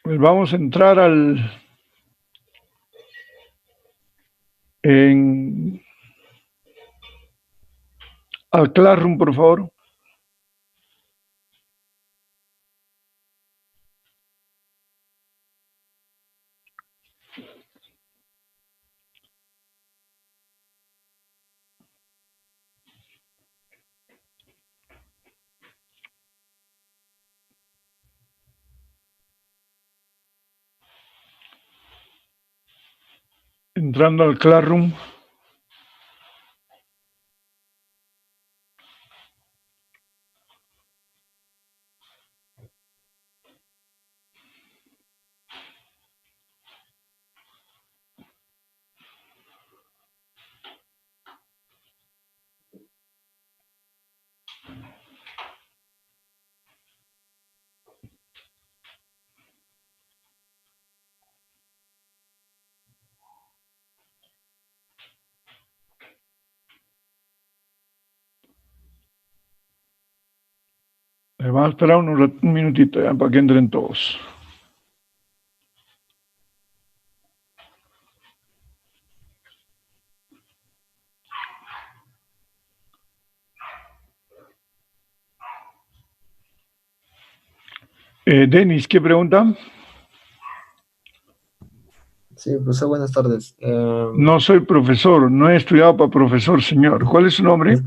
Pues vamos a entrar al Classroom, por favor. Entrando al Classroom. Les vamos a esperar un minutito ya, para que entren todos. Denis, ¿qué pregunta? Sí, profesor, buenas tardes. No soy profesor, no he estudiado para profesor, señor. ¿Cuál es su nombre?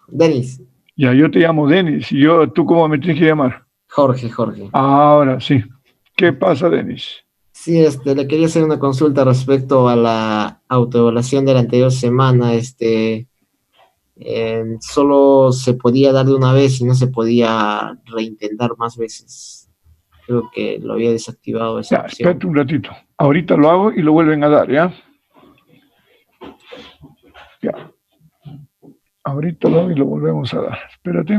Denis. Ya, yo te llamo Denis. Y ¿tú cómo me tienes que llamar? Jorge. Ahora sí. ¿Qué pasa, Denis? Sí, le quería hacer una consulta respecto a la autoevaluación de la anterior semana. Solo se podía dar de una vez y no se podía reintentar más veces. Creo que lo había desactivado esa Ya, opción. espérate un ratito. Ahorita lo hago y lo vuelven a dar, ¿ya? Ya. Ahorita lo hago y lo volvemos a dar. Espérate.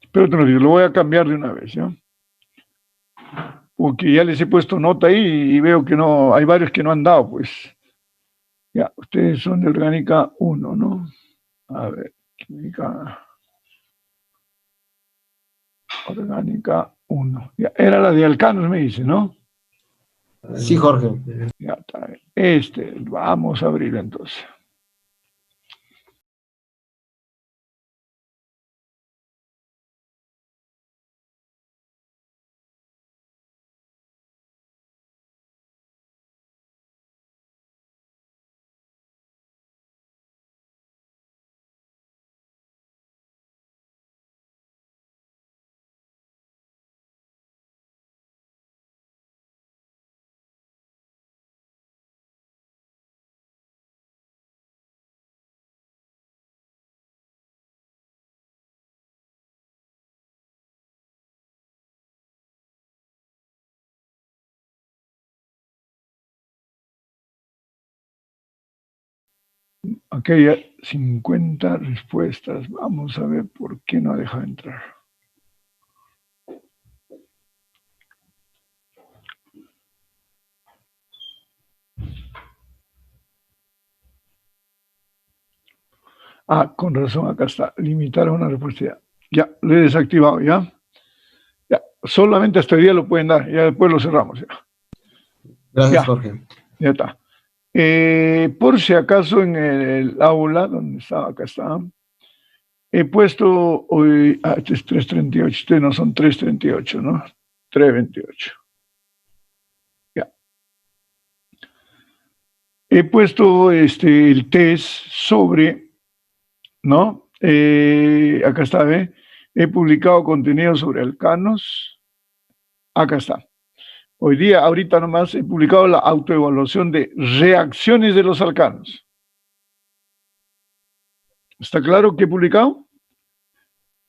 Espérate un ratito, lo voy a cambiar de una vez, ¿ya? Porque ya les he puesto nota ahí y veo que no, hay varios que no han dado, pues. Ya, ustedes son de orgánica 1, ¿no? A ver, orgánica 1. Ya, era la de alcanos, me dice, ¿no? Sí, Jorge. Ya está. Vamos a abrir entonces. Aquí hay 50 respuestas. Vamos a ver por qué no deja entrar. Ah, con razón, acá está. Limitar a una respuesta. Ya, lo he desactivado, ¿ya? Ya, solamente hasta el día lo pueden dar. Ya después lo cerramos, ya. Gracias, Ya, Jorge. ya está. Por si acaso en el aula, donde estaba, acá está, he puesto hoy, este es 338, ustedes no son 338, ¿no? 328. Ya. He puesto el test sobre, ¿no? Acá está, ¿ve? He publicado contenido sobre alcanos. Acá está. Hoy día, ahorita nomás, he publicado la autoevaluación de reacciones de los alcanos. ¿Está claro qué he publicado?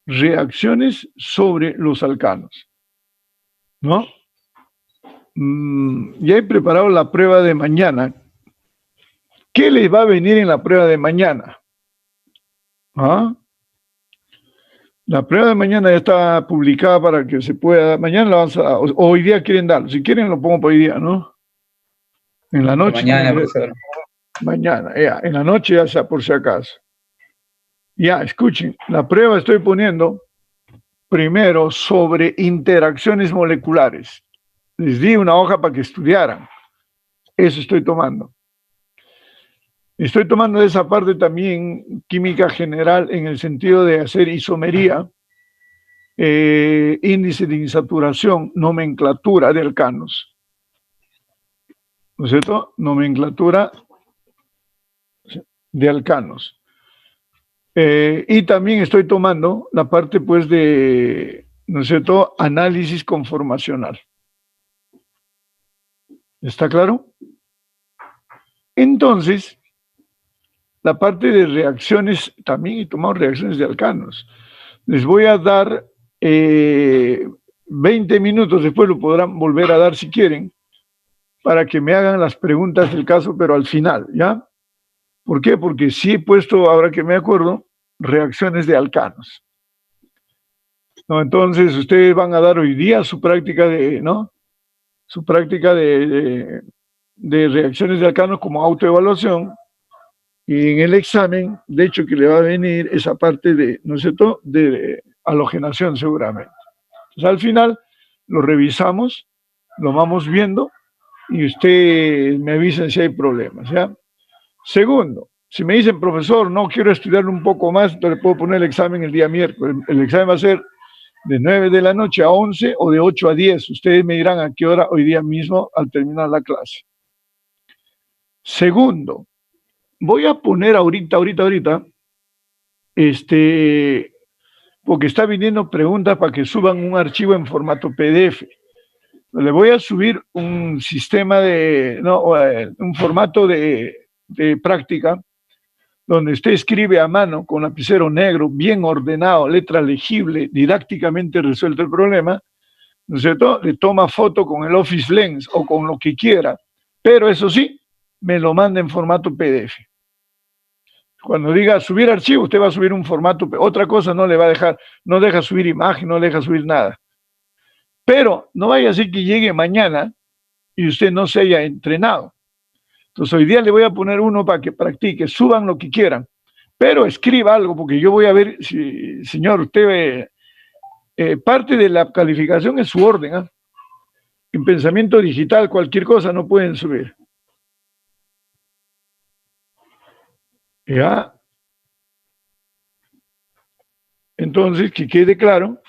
Reacciones sobre los alcanos, ¿no? Ya he preparado la prueba de mañana. ¿Qué les va a venir en la prueba de mañana? ¿Ah? La prueba de mañana ya está publicada para que se pueda. Mañana la vamos a. Hoy día quieren darlo. Si quieren, lo pongo para hoy día, ¿no? En la noche. Mañana, profesor. Mañana, ya. En la noche ya sea por si acaso. Ya, escuchen, la prueba estoy poniendo primero sobre interacciones moleculares. Les di una hoja para que estudiaran. Eso estoy tomando. Estoy tomando esa parte también química general en el sentido de hacer isomería, índice de insaturación, nomenclatura de alcanos. ¿No es cierto? Nomenclatura de alcanos. Y también estoy tomando la parte, pues, de, ¿no es cierto?, análisis conformacional. ¿Está claro? Entonces, la parte de reacciones, también he tomado reacciones de alcanos. Les voy a dar 20 minutos, después lo podrán volver a dar si quieren, para que me hagan las preguntas del caso, pero al final, ¿ya? ¿Por qué? Porque sí he puesto, ahora que me acuerdo, reacciones de alcanos. ¿No? Entonces, ustedes van a dar hoy día su práctica de, ¿no? Su práctica de reacciones de alcanos como autoevaluación, y en el examen, de hecho, que le va a venir esa parte de, ¿no es cierto?, de halogenación seguramente. Entonces, al final, lo revisamos, lo vamos viendo, y usted me avisa si hay problemas, ¿ya? Segundo, si me dicen, profesor, no quiero estudiar un poco más, entonces le puedo poner el examen el día miércoles. El examen va a ser de 9 de la noche a 11 o de 8 a 10. Ustedes me dirán a qué hora hoy día mismo al terminar la clase. Segundo, voy a poner ahorita, porque está viniendo preguntas para que suban un archivo en formato PDF. Le voy a subir un sistema de, no, un formato de práctica, donde usted escribe a mano con lapicero negro, bien ordenado, letra legible, didácticamente resuelto el problema, ¿no es cierto? Le toma foto con el Office Lens o con lo que quiera, pero eso sí, me lo manda en formato PDF. Cuando diga subir archivo, usted va a subir un formato, otra cosa no le va a dejar, no deja subir imagen, no deja subir nada. Pero no vaya a ser que llegue mañana y usted no se haya entrenado. Entonces hoy día le voy a poner uno para que practique, suban lo que quieran, pero escriba algo, porque yo voy a ver si, señor, usted parte de la calificación es su orden, ¿eh? En pensamiento digital, cualquier cosa no pueden subir. ¿Ya? Entonces, que quede claro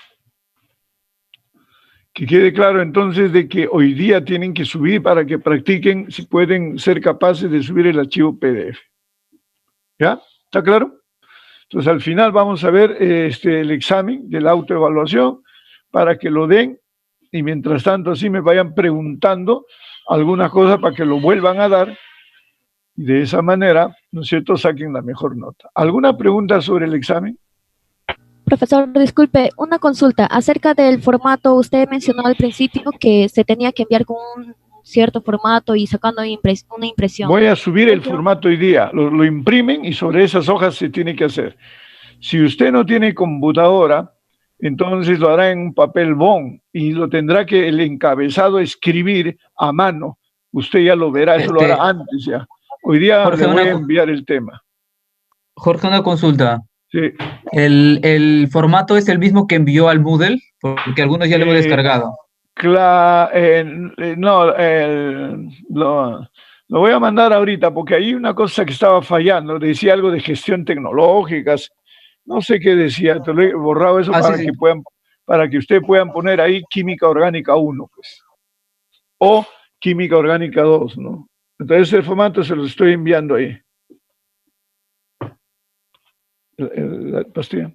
entonces de que hoy día tienen que subir para que practiquen si pueden ser capaces de subir el archivo PDF. ¿Ya? ¿Está claro? Entonces al final vamos a ver el examen de la autoevaluación para que lo den y mientras tanto así me vayan preguntando algunas cosas para que lo vuelvan a dar y de esa manera, ¿no es cierto?, saquen la mejor nota. ¿Alguna pregunta sobre el examen? Profesor, disculpe, una consulta acerca del formato. Usted mencionó al principio que se tenía que enviar con un cierto formato y sacando una impresión. Voy a subir el formato hoy día, lo imprimen y sobre esas hojas se tiene que hacer. Si usted no tiene computadora, entonces lo hará en un papel bond y lo tendrá que el encabezado escribir a mano. Usted ya lo verá, eso lo hará antes ya. Hoy día Jorge, le voy a enviar el tema. Jorge, una consulta. Sí. ¿El formato es el mismo que envió al Moodle? Porque algunos ya lo hemos descargado. No, lo voy a mandar ahorita porque hay una cosa que estaba fallando. Decía algo de gestión tecnológica. No sé qué decía, te lo he borrado eso para que ustedes puedan poner ahí química orgánica 1, pues. O química orgánica 2, ¿no? Entonces el formato se los estoy enviando ahí. La pastilla.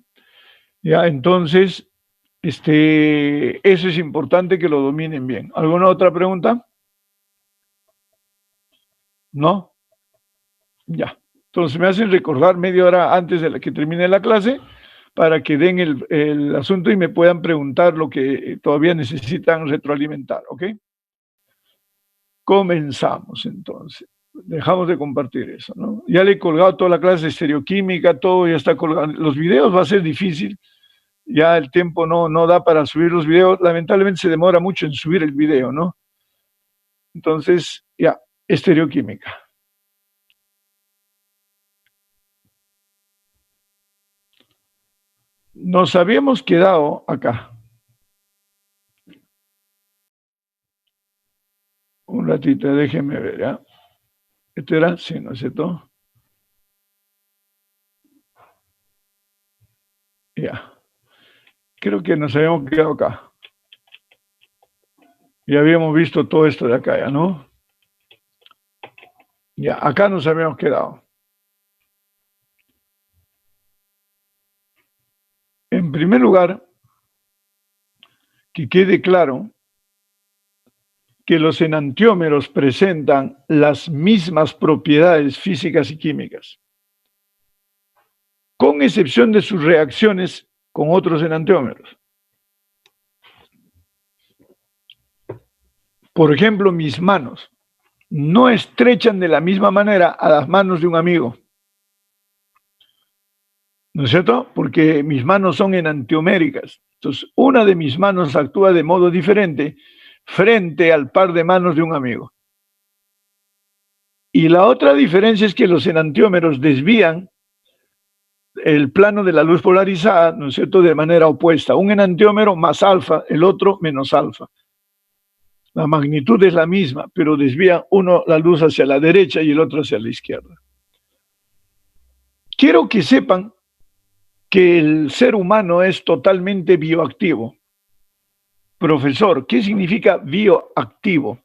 Ya, entonces, eso es importante que lo dominen bien. ¿Alguna otra pregunta? ¿No? Ya. Entonces me hacen recordar media hora antes de que termine la clase para que den el asunto y me puedan preguntar lo que todavía necesitan retroalimentar, ¿ok? Comenzamos entonces. Dejamos de compartir eso, ¿no? Ya le he colgado toda la clase de estereoquímica, todo ya está colgado. Los videos va a ser difícil, ya el tiempo no da para subir los videos. Lamentablemente se demora mucho en subir el video, ¿no? Entonces, ya, estereoquímica. Nos habíamos quedado acá. Un ratito, déjenme ver, ¿ya? ¿Esto era? Sí, ¿no es cierto? Ya. Creo que nos habíamos quedado acá. Ya habíamos visto todo esto de acá, ¿ya no? Ya, acá nos habíamos quedado. En primer lugar, que quede claro que los enantiómeros presentan las mismas propiedades físicas y químicas, con excepción de sus reacciones con otros enantiómeros. Por ejemplo, mis manos no estrechan de la misma manera a las manos de un amigo. ¿No es cierto? Porque mis manos son enantioméricas. Entonces, una de mis manos actúa de modo diferente frente al par de manos de un amigo. Y la otra diferencia es que los enantiómeros desvían el plano de la luz polarizada, ¿no es cierto?, de manera opuesta. Un enantiómero más alfa, el otro menos alfa. La magnitud es la misma, pero desvía uno la luz hacia la derecha y el otro hacia la izquierda. Quiero que sepan que el ser humano es totalmente bioactivo. Profesor, ¿qué significa bioactivo?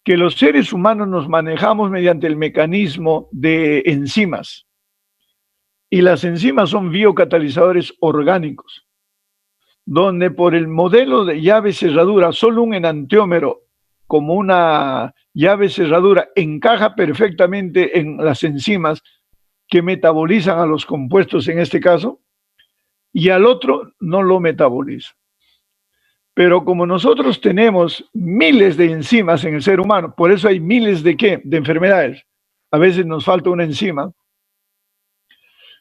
Que los seres humanos nos manejamos mediante el mecanismo de enzimas. Y las enzimas son biocatalizadores orgánicos, donde por el modelo de llave cerradura, solo un enantiómero como una llave cerradura encaja perfectamente en las enzimas que metabolizan a los compuestos en este caso, y al otro no lo metaboliza. Pero como nosotros tenemos miles de enzimas en el ser humano, por eso hay miles de ¿qué? De enfermedades. A veces nos falta una enzima.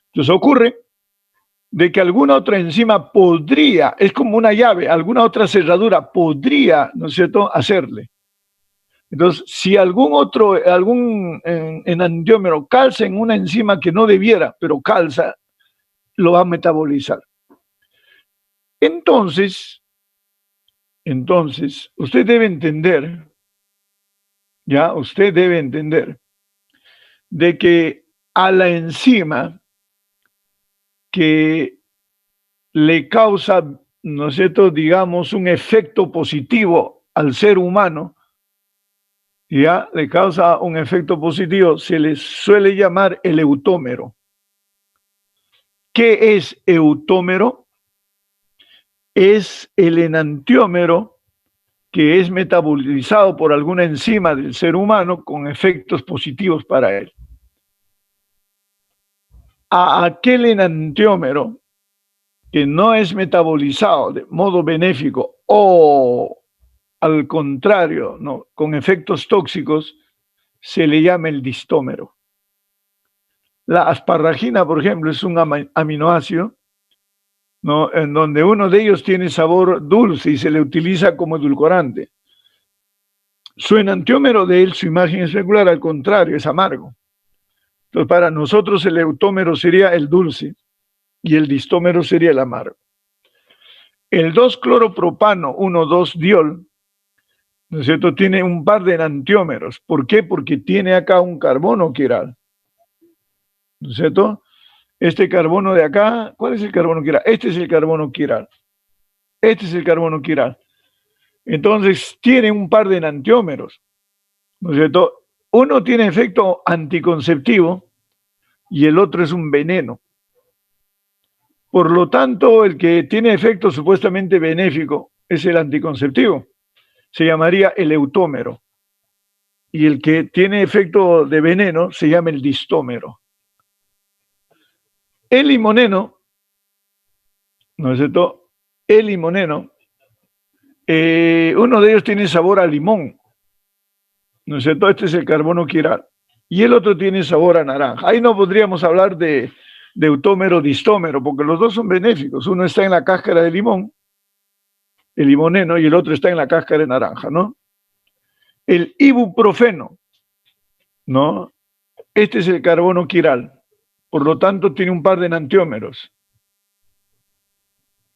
Entonces ocurre de que alguna otra enzima podría, es como una llave, alguna otra cerradura podría, ¿no es cierto?, hacerle. Entonces, si algún enantiómero calza en una enzima que no debiera, pero calza, lo va a metabolizar. Entonces, usted debe entender, ya, usted debe entender de que a la enzima que le causa, ¿no es cierto?, digamos, un efecto positivo al ser humano, ya, le causa un efecto positivo, se le suele llamar el eutómero. ¿Qué es eutómero? Es el enantiómero que es metabolizado por alguna enzima del ser humano con efectos positivos para él. A aquel enantiómero que no es metabolizado de modo benéfico o al contrario, ¿no?, con efectos tóxicos, se le llama el distómero. La asparragina, por ejemplo, es un aminoácido, ¿no?, en donde uno de ellos tiene sabor dulce y se le utiliza como edulcorante. Su enantiómero de él, su imagen especular, al contrario, es amargo. Entonces, para nosotros el eutómero sería el dulce y el distómero sería el amargo. El 2-cloropropano 1,2-diol, ¿no es cierto?, tiene un par de enantiómeros. ¿Por qué? Porque tiene acá un carbono quiral. ¿No es cierto? Este carbono de acá, ¿cuál es el carbono quiral? Este es el carbono quiral. Este es el carbono quiral. Entonces, tiene un par de enantiómeros, ¿no es cierto? Uno tiene efecto anticonceptivo y el otro es un veneno. Por lo tanto, el que tiene efecto supuestamente benéfico es el anticonceptivo. Se llamaría el eutómero. Y el que tiene efecto de veneno se llama el distómero. El limoneno, ¿no es cierto? El limoneno, uno de ellos tiene sabor a limón, ¿no es cierto? Este es el carbono quiral. Y el otro tiene sabor a naranja. Ahí no podríamos hablar de eutómero, distómero, porque los dos son benéficos. Uno está en la cáscara de limón, el limoneno, y el otro está en la cáscara de naranja, ¿no? El ibuprofeno, ¿no? Este es el carbono quiral, por lo tanto tiene un par de enantiómeros.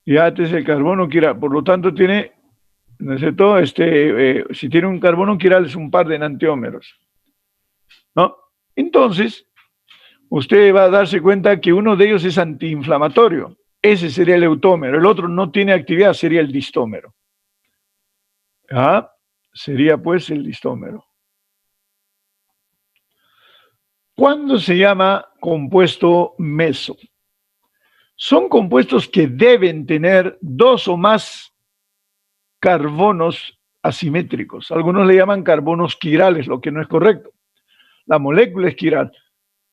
Ya este es el carbono quiral, por lo tanto tiene, ¿no es cierto? Si tiene un carbono quiral es un par de enantiómeros, ¿no? Entonces, usted va a darse cuenta que uno de ellos es antiinflamatorio. Ese sería el eutómero. El otro no tiene actividad, sería el distómero. ¿Ah? Sería pues el distómero. ¿Cuándo se llama compuesto meso? Son compuestos que deben tener dos o más carbonos asimétricos. Algunos le llaman carbonos quirales, lo que no es correcto. La molécula es quiral.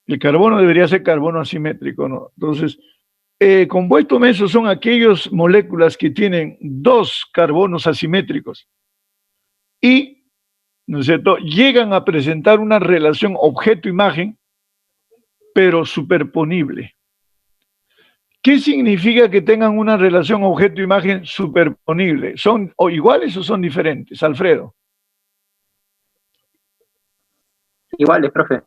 El carbono debería ser carbono asimétrico, ¿no? Entonces, compuestos mesos son aquellas moléculas que tienen dos carbonos asimétricos y, ¿no es cierto?, llegan a presentar una relación objeto-imagen, pero superponible. ¿Qué significa que tengan una relación objeto-imagen superponible? ¿Son o iguales o son diferentes, Alfredo? Iguales, profe.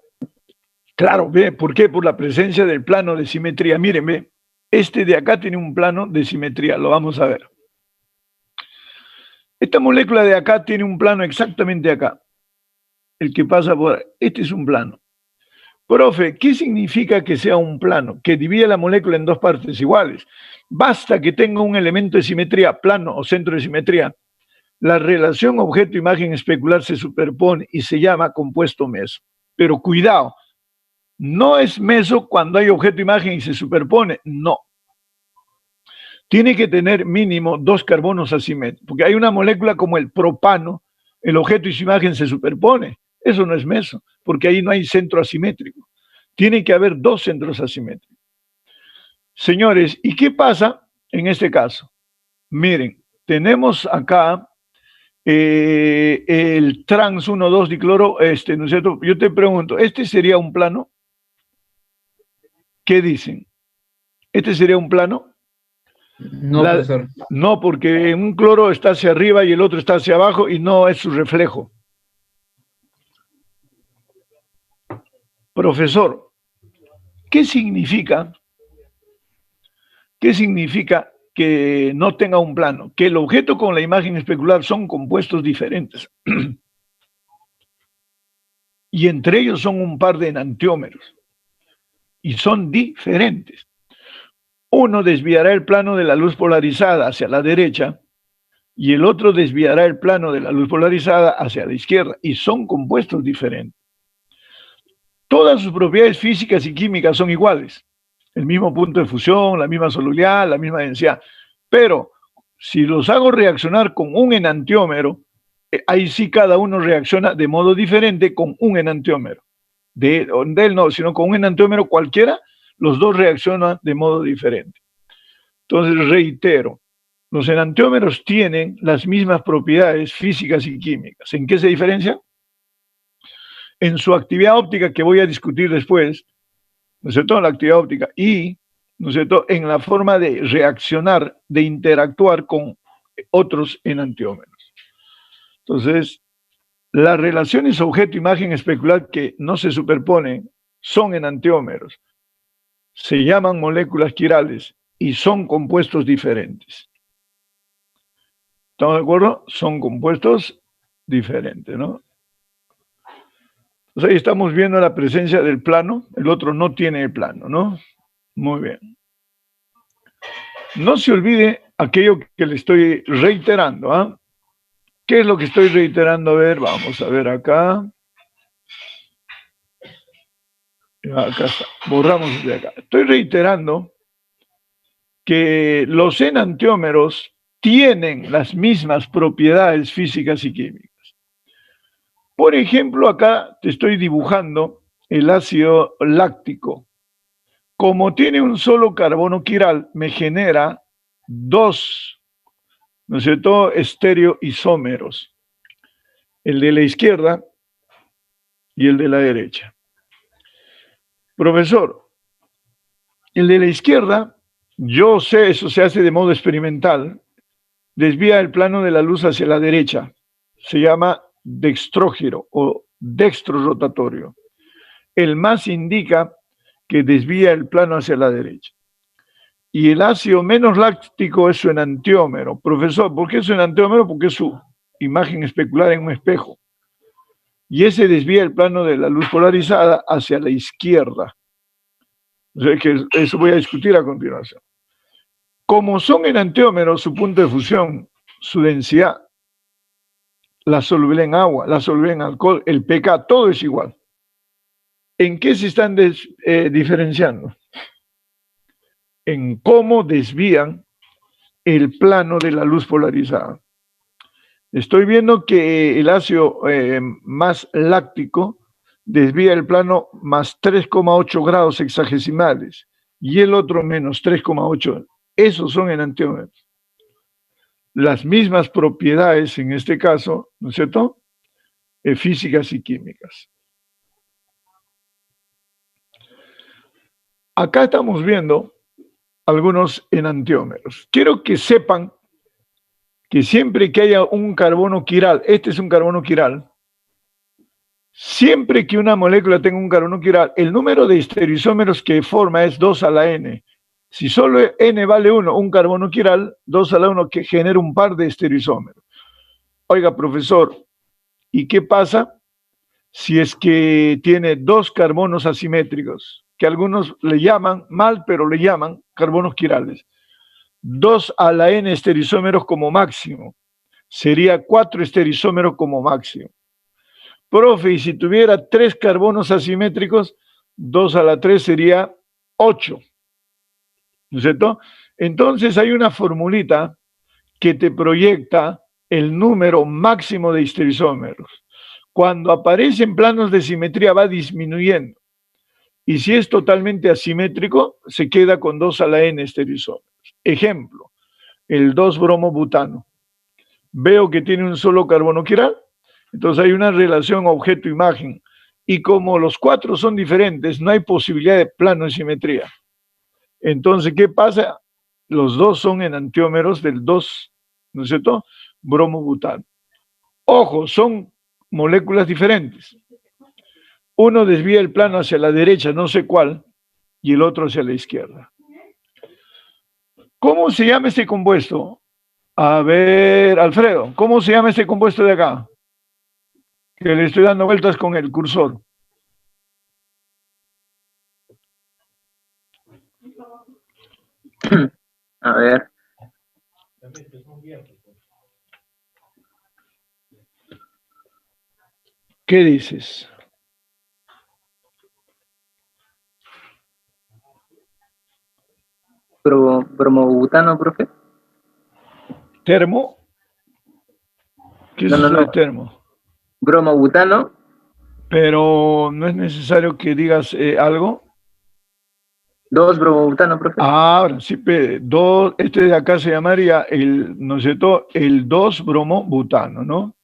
Claro, ve, ¿por qué? Por la presencia del plano de simetría. Miren, ve, este de acá tiene un plano de simetría, lo vamos a ver. Esta molécula de acá tiene un plano exactamente acá. El que pasa por... Este es un plano. Profe, ¿qué significa que sea un plano? Que divide la molécula en dos partes iguales. Basta que tenga un elemento de simetría, plano o centro de simetría. La relación objeto-imagen especular se superpone y se llama compuesto meso. Pero cuidado, no es meso cuando hay objeto-imagen y se superpone, no. Tiene que tener mínimo dos carbonos asimétricos, porque hay una molécula como el propano, el objeto y su imagen se superpone. Eso no es meso, porque ahí no hay centro asimétrico. Tiene que haber dos centros asimétricos. Señores, ¿y qué pasa en este caso? Miren, tenemos acá el trans 1,2-dicloro, ¿no es cierto? Yo te pregunto, ¿este sería un plano? ¿Qué dicen? ¿Este sería un plano? No, profesor. No, porque un cloro está hacia arriba y el otro está hacia abajo y no es su reflejo. Profesor, ¿qué significa que no tenga un plano? Que el objeto con la imagen especular son compuestos diferentes. Y entre ellos son un par de enantiómeros. Y son diferentes. Uno desviará el plano de la luz polarizada hacia la derecha y el otro desviará el plano de la luz polarizada hacia la izquierda. Y son compuestos diferentes. Todas sus propiedades físicas y químicas son iguales. El mismo punto de fusión, la misma solubilidad, la misma densidad. Pero si los hago reaccionar con un enantiómero, ahí sí cada uno reacciona de modo diferente con un enantiómero. De él no, sino con un enantiómero cualquiera, los dos reaccionan de modo diferente. Entonces, reitero, los enantiómeros tienen las mismas propiedades físicas y químicas. ¿En qué se diferencian? En su actividad óptica, que voy a discutir después, ¿no es cierto?, en la actividad óptica, y, ¿no es cierto?, en la forma de reaccionar, de interactuar con otros enantiómeros. Entonces, las relaciones objeto-imagen especular que no se superponen son enantiómeros, se llaman moléculas quirales y son compuestos diferentes. ¿Estamos de acuerdo? Son compuestos diferentes, ¿no? Entonces ahí estamos viendo la presencia del plano, el otro no tiene el plano, ¿no? Muy bien. No se olvide aquello que le estoy reiterando, ¿ah? ¿Qué es lo que estoy reiterando? A ver, vamos a ver acá. Acá está, borramos de acá. Estoy reiterando que los enantiómeros tienen las mismas propiedades físicas y químicas. Por ejemplo, acá te estoy dibujando el ácido láctico. Como tiene un solo carbono quiral, me genera dos, ¿no es cierto?, estereoisómeros. El de la izquierda y el de la derecha. Profesor, el de la izquierda, yo sé, eso se hace de modo experimental, desvía el plano de la luz hacia la derecha. Se llama dextrógiro o dextrorotatorio. el más indica que desvía el plano hacia la derecha. Y el ácido menos láctico es su enantiómero. Profesor, ¿por qué es su enantiómero? Porque es su imagen especular en un espejo. Y ese desvía el plano de la luz polarizada hacia la izquierda. O sea que eso voy a discutir a continuación. Como son enantiómeros, su punto de fusión, su densidad, la solubilidad en agua, la solubilidad en alcohol, el pK, todo es igual. ¿En qué se están diferenciando? En cómo desvían el plano de la luz polarizada. Estoy viendo que el ácido más láctico desvía el plano más 3,8 grados hexagesimales y el otro menos 3,8. Esos son enantiómeros. Las mismas propiedades en este caso, ¿no es cierto? Físicas y químicas. Acá estamos viendo algunos enantiómeros. Quiero que sepan que siempre que haya un carbono quiral, este es un carbono quiral, siempre que una molécula tenga un carbono quiral, el número de estereoisómeros que forma es 2 a la n. Si solo n vale 1, un carbono quiral, 2 a la 1 que genera un par de estereoisómeros. Oiga, profesor, ¿y qué pasa si es que tiene dos carbonos asimétricos? Que algunos le llaman mal, pero le llaman carbonos quirales. 2 a la n estereoisómeros como máximo. Sería 4 estereoisómeros como máximo. Profe, y si tuviera 3 carbonos asimétricos, 2 a la 3 sería 8. ¿No es cierto? Entonces hay una formulita que te proyecta el número máximo de estereoisómeros. Cuando aparecen planos de simetría va disminuyendo. Y si es totalmente asimétrico, se queda con 2 a la n estereoisómeros. Ejemplo, el 2-bromobutano. Veo que tiene un solo carbono quiral, entonces hay una relación objeto-imagen. Y como los 4 son diferentes, no hay posibilidad de plano de simetría. Entonces, ¿qué pasa? Los dos son enantiómeros del 2, ¿no es cierto? Bromobutano. Ojo, son moléculas diferentes. Uno desvía el plano hacia la derecha, no sé cuál, y el otro hacia la izquierda. ¿Cómo se llama este compuesto? A ver, Alfredo, ¿cómo se llama este compuesto de acá? Que le estoy dando vueltas con el cursor. A ver, ¿Qué dices? bromobutano, profe. ¿Termo? ¿Qué es No, eso no, de no. termo? Bromobutano, Pero no es necesario que digas algo. 2-bromobutano, profe. Ahora, sí, este de acá se llamaría ¿no es cierto? El 2-bromobutano, ¿no?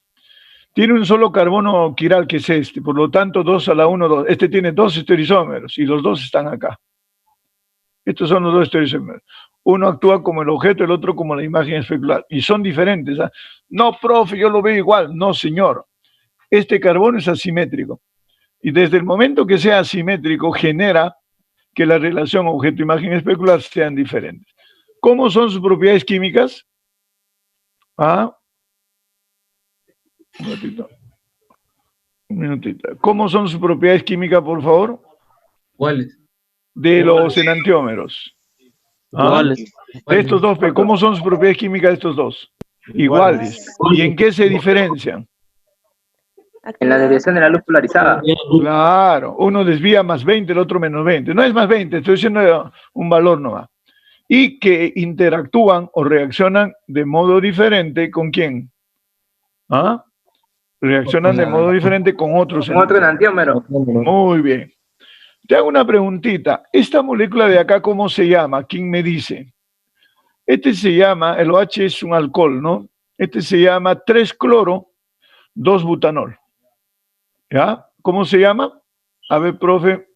Tiene un solo carbono quiral que es este, por lo tanto 2 a la 1, 2. Este tiene 2 estereoisómeros y los dos están acá. Estos son los dos estereoisómeros. Uno actúa como el objeto, el otro como la imagen especular. Y son diferentes. ¿Ah? No, profe, yo lo veo igual. No, señor. Este carbono es asimétrico. Y desde el momento que sea asimétrico, genera que la relación objeto-imagen especular sean diferentes. ¿Cómo son sus propiedades químicas? ¿Ah? Un ratito. Un minutito. ¿Cómo son sus propiedades químicas, por favor? ¿Cuáles? De los enantiómeros. ¿Ah? Iguales. De estos dos, ¿cómo son sus propiedades químicas de estos dos? Iguales. ¿Y en qué se diferencian? En la desviación de la luz polarizada. Claro, uno desvía más 20, el otro menos 20. No es más 20, estoy diciendo un valor nomás. Y que interactúan o reaccionan de modo diferente ¿con quién? ¿Ah? Reaccionan de modo diferente con otros. Con otro enantiómero. Muy bien. Te hago una preguntita. ¿Esta molécula de acá cómo se llama? ¿Quién me dice? Este se llama, el OH es un alcohol, ¿no? Este se llama 3-cloro-2-butanol. ¿Ya? ¿Cómo se llama? A ver, profe.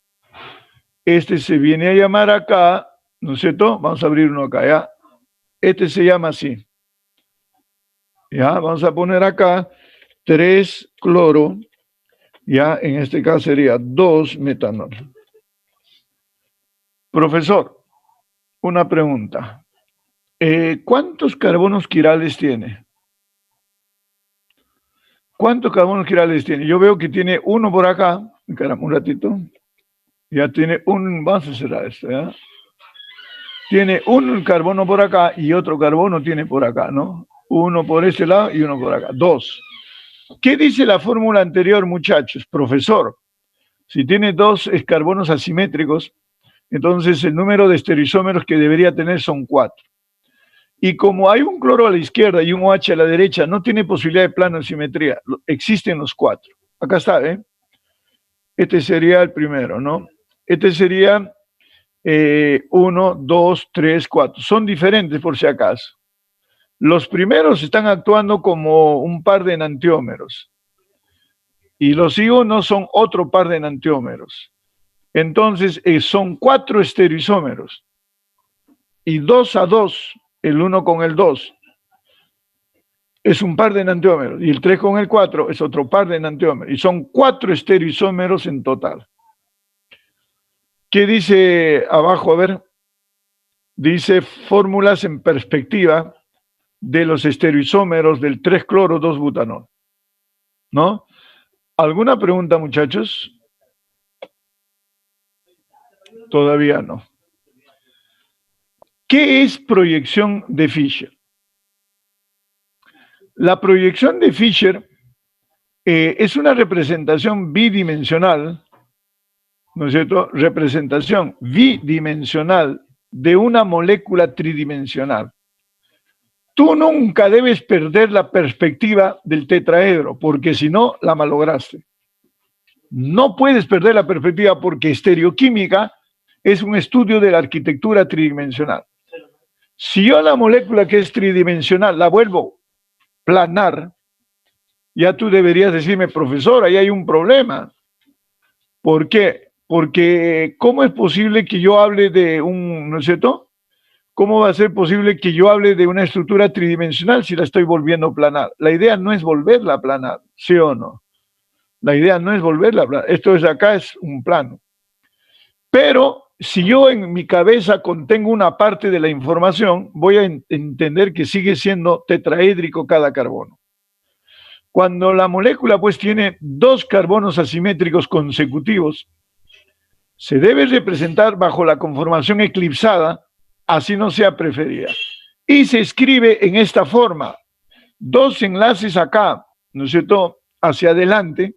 Este se viene a llamar acá, ¿no es cierto? Vamos a abrir uno acá, ¿ya? Este se llama así. ¿Ya? Vamos a poner acá 3-cloro Ya en este caso sería 2-metanol. Profesor, una pregunta. ¿Cuántos carbonos quirales tiene? ¿Cuántos carbonos quirales tiene? Yo veo que tiene uno por acá. Caramba, un ratito. Ya tiene un, vamos a cerrar esto, ¿ya? Tiene un carbono por acá y otro carbono tiene por acá, ¿no? Uno por este lado y uno por acá. 2. ¿Qué dice la fórmula anterior, muchachos? Profesor, si tiene 2 carbonos asimétricos, entonces el número de estereoisómeros que debería tener son 4. Y como hay un cloro a la izquierda y un OH a la derecha, no tiene posibilidad de plano de simetría. Existen los 4. Acá está, ¿eh? Este sería el primero, ¿no? Este sería 1, 2, 3, 4. Son diferentes por si acaso. Los primeros están actuando como un par de enantiómeros. Y los ionos son otro par de enantiómeros. Entonces son 4 estereoisómeros. Y 2 a 2, el 1 con el 2, es un par de enantiómeros. Y el 3 con el 4 es otro par de enantiómeros. Y son 4 estereoisómeros en total. ¿Qué dice abajo? A ver. Dice fórmulas en perspectiva de los estereoisómeros del 3-cloro-2-butanol. ¿No? ¿Alguna pregunta, muchachos? Todavía no. ¿Qué es proyección de Fischer? La proyección de Fischer es una representación bidimensional, ¿no es cierto? Representación bidimensional de una molécula tridimensional. Tú nunca debes perder la perspectiva del tetraedro, porque si no, la malograste. No puedes perder la perspectiva porque estereoquímica es un estudio de la arquitectura tridimensional. Si yo la molécula que es tridimensional la vuelvo planar, ya tú deberías decirme, profesor, ahí hay un problema. ¿Por qué? Porque ¿cómo es posible que yo hable de un, ¿no es cierto? ¿Cómo va a ser posible que yo hable de una estructura tridimensional si la estoy volviendo planar? La idea no es volverla planar, ¿sí o no? La idea no es volverla planar. Esto es acá, es un plano. Pero si yo en mi cabeza contengo una parte de la información, voy a entender que sigue siendo tetraédrico cada carbono. Cuando la molécula pues tiene 2 carbonos asimétricos consecutivos, se debe representar bajo la conformación eclipsada, así no sea preferida. Y se escribe en esta forma, 2 enlaces acá, ¿no es cierto?, hacia adelante,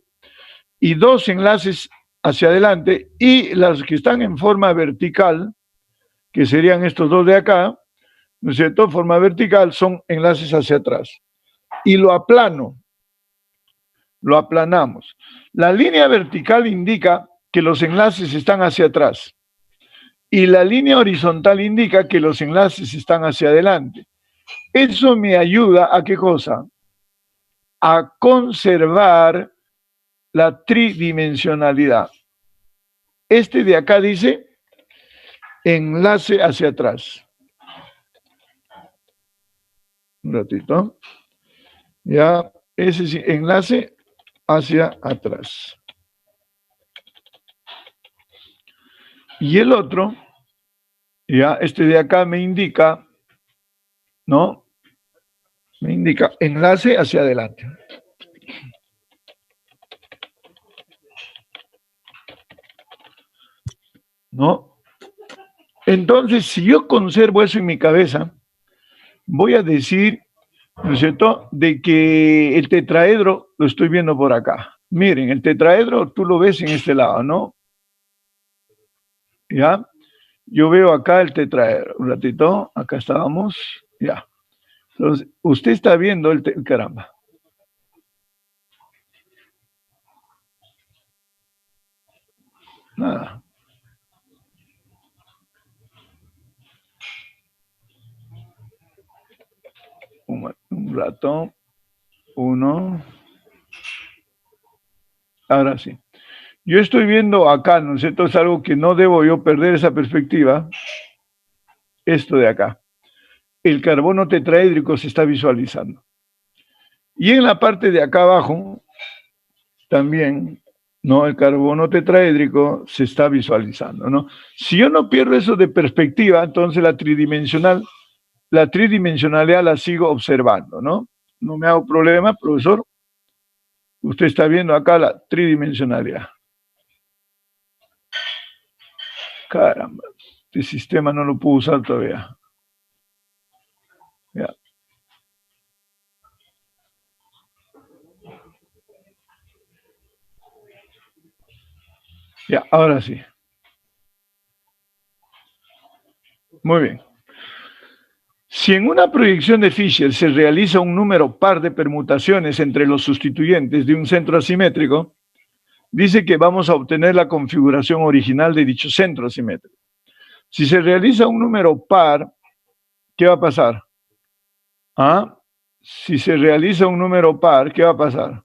y 2 enlaces hacia adelante, y las que están en forma vertical, que serían estos 2 de acá, ¿no es cierto?, forma vertical, son enlaces hacia atrás. Y lo aplano, lo aplanamos. La línea vertical indica que los enlaces están hacia atrás. Y la línea horizontal indica que los enlaces están hacia adelante. Eso me ayuda a ¿qué cosa? A conservar la tridimensionalidad. Este de acá dice enlace hacia atrás. Un ratito. Ya, ese sí, enlace hacia atrás. Y el otro, ya, este de acá me indica, ¿no? Me indica enlace hacia adelante. ¿No? Entonces, si yo conservo eso en mi cabeza, voy a decir, ¿no es cierto?, de que el tetraedro lo estoy viendo por acá. Miren, el tetraedro tú lo ves en este lado, ¿no? ¿Ya? Yo veo acá el tetraedro. Un ratito, acá estábamos. Ya. Entonces, usted está viendo el caramba. Nada. Un rato. 1. Ahora sí. Yo estoy viendo acá, ¿no es cierto? Es algo que no debo yo perder esa perspectiva. Esto de acá. El carbono tetraédrico se está visualizando. Y en la parte de acá abajo, también, No, el carbono tetraédrico se está visualizando, ¿no? Si yo no pierdo eso de perspectiva, entonces la tridimensionalidad la sigo observando, ¿no? No me hago problema, profesor. Usted está viendo acá la tridimensionalidad. Caramba, este sistema no lo puedo usar todavía. Ya. Ya, ahora sí. Muy bien. Si en una proyección de Fisher se realiza un número par de permutaciones entre los sustituyentes de un centro asimétrico, dice que vamos a obtener la configuración original de dicho centro asimétrico. Si se realiza un número par, ¿qué va a pasar? ¿Ah? Si se realiza un número par, ¿qué va a pasar?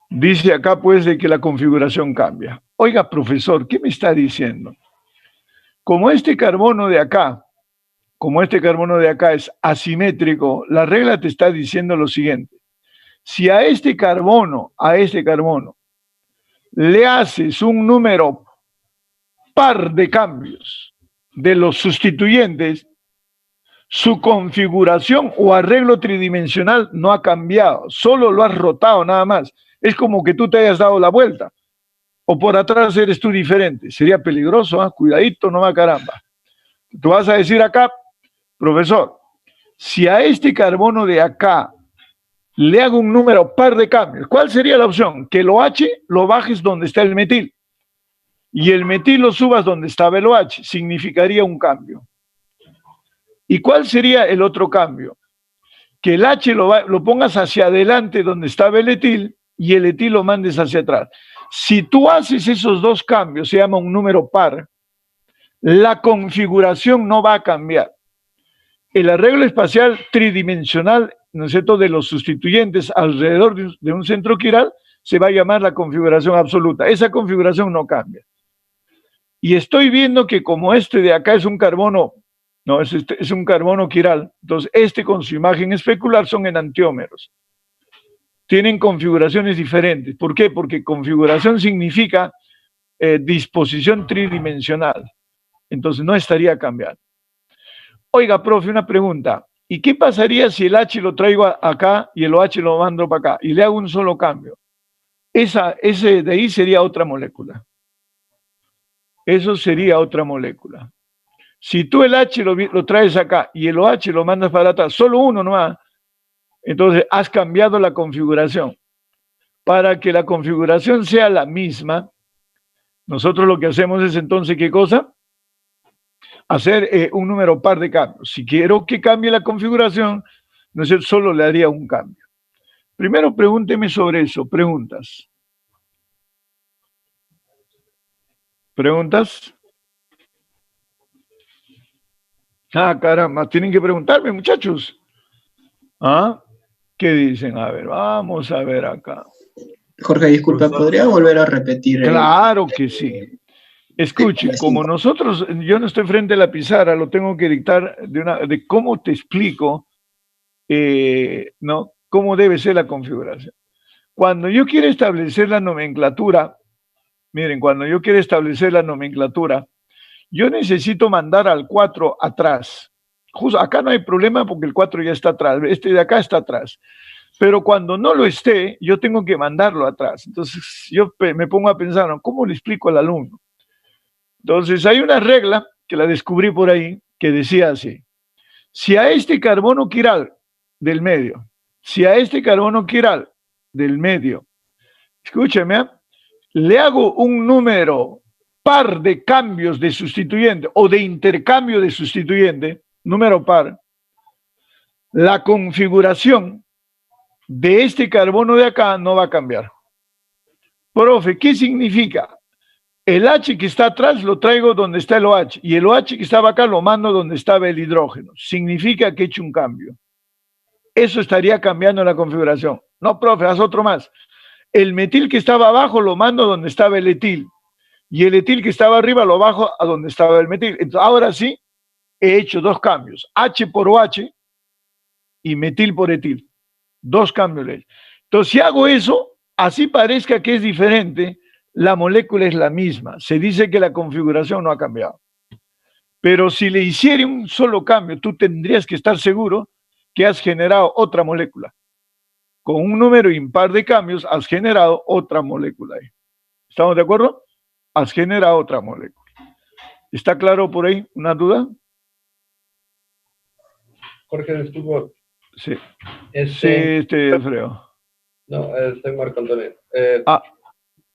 Dice acá pues de que la configuración cambia. Oiga, profesor, ¿qué me está diciendo? Como este carbono de acá es asimétrico, la regla te está diciendo lo siguiente. Si a este carbono, le haces un número par de cambios de los sustituyentes, su configuración o arreglo tridimensional no ha cambiado, solo lo has rotado nada más. Es como que tú te hayas dado la vuelta, o por atrás eres tú diferente. Sería peligroso, ¿eh? Cuidadito, no va caramba. Tú vas a decir acá, profesor, si a este carbono de acá le hago un número par de cambios, ¿cuál sería la opción? Que el OH lo bajes donde está el metil y el metil lo subas donde estaba el OH, significaría un cambio. ¿Y cuál sería el otro cambio? Que el H lo pongas hacia adelante donde estaba el etil y el etil lo mandes hacia atrás. Si tú haces esos dos cambios, se llama un número par, la configuración no va a cambiar. El arreglo espacial tridimensional, ¿no es cierto?, de los sustituyentes alrededor de un centro quiral se va a llamar la configuración absoluta. Esa configuración no cambia. Y estoy viendo que como este de acá es un carbono, no, es un carbono quiral, entonces este con su imagen especular son enantiómeros. Tienen configuraciones diferentes. ¿Por qué? Porque configuración significa disposición tridimensional. Entonces no estaría cambiando. Oiga, profe, una pregunta. ¿Y qué pasaría si el H lo traigo acá y el OH lo mando para acá y le hago un solo cambio? Ese de ahí sería otra molécula. Eso sería otra molécula. Si tú el H lo traes acá y el OH lo mandas para atrás, solo uno nomás, entonces has cambiado la configuración. Para que la configuración sea la misma, nosotros lo que hacemos es entonces, ¿qué cosa? Hacer un número par de cambios. Si quiero que cambie la configuración, no sé, solo le haría un cambio. Primero pregúnteme sobre eso. Preguntas. ¿Preguntas? Ah, caramba, tienen que preguntarme, muchachos. ¿Ah? ¿Qué dicen? A ver, vamos a ver acá. Jorge, disculpa, ¿podría volver a repetir? Claro que sí. Escuchen, como nosotros, yo no estoy frente a la pizarra, lo tengo que dictar de cómo te explico, ¿no? Cómo debe ser la configuración. Cuando yo quiero establecer la nomenclatura, miren, cuando yo quiero establecer la nomenclatura, yo necesito mandar al 4 atrás. Justo acá no hay problema porque el 4 ya está atrás, este de acá está atrás. Pero cuando no lo esté, yo tengo que mandarlo atrás. Entonces yo me pongo a pensar, ¿no? ¿Cómo le explico al alumno? Entonces hay una regla que la descubrí por ahí que decía así: si a este carbono quiral del medio, escúcheme, le hago un número par de cambios de sustituyente o de intercambio de sustituyente, número par, la configuración de este carbono de acá no va a cambiar. Profe, ¿qué significa? El H que está atrás lo traigo donde está el OH y el OH que estaba acá lo mando donde estaba el hidrógeno. Significa que he hecho un cambio. Eso estaría cambiando la configuración. No, profe, haz otro más. El metil que estaba abajo lo mando donde estaba el etil y el etil que estaba arriba lo bajo a donde estaba el metil. Entonces, ahora sí he hecho dos cambios. H por OH y metil por etil. Dos cambios. Entonces, si hago eso, Así parezca que es diferente, la molécula es la misma. Se dice que la configuración no ha cambiado. Pero si le hiciera un solo cambio, tú tendrías que estar seguro que has generado otra molécula. Con un número impar de cambios, has generado otra molécula ahí. ¿Estamos de acuerdo? Has generado otra molécula. ¿Está claro por ahí? ¿Una duda? Jorge, disculpa. Sí. Este, Sí, Alfredo. no, soy Marco Antonio.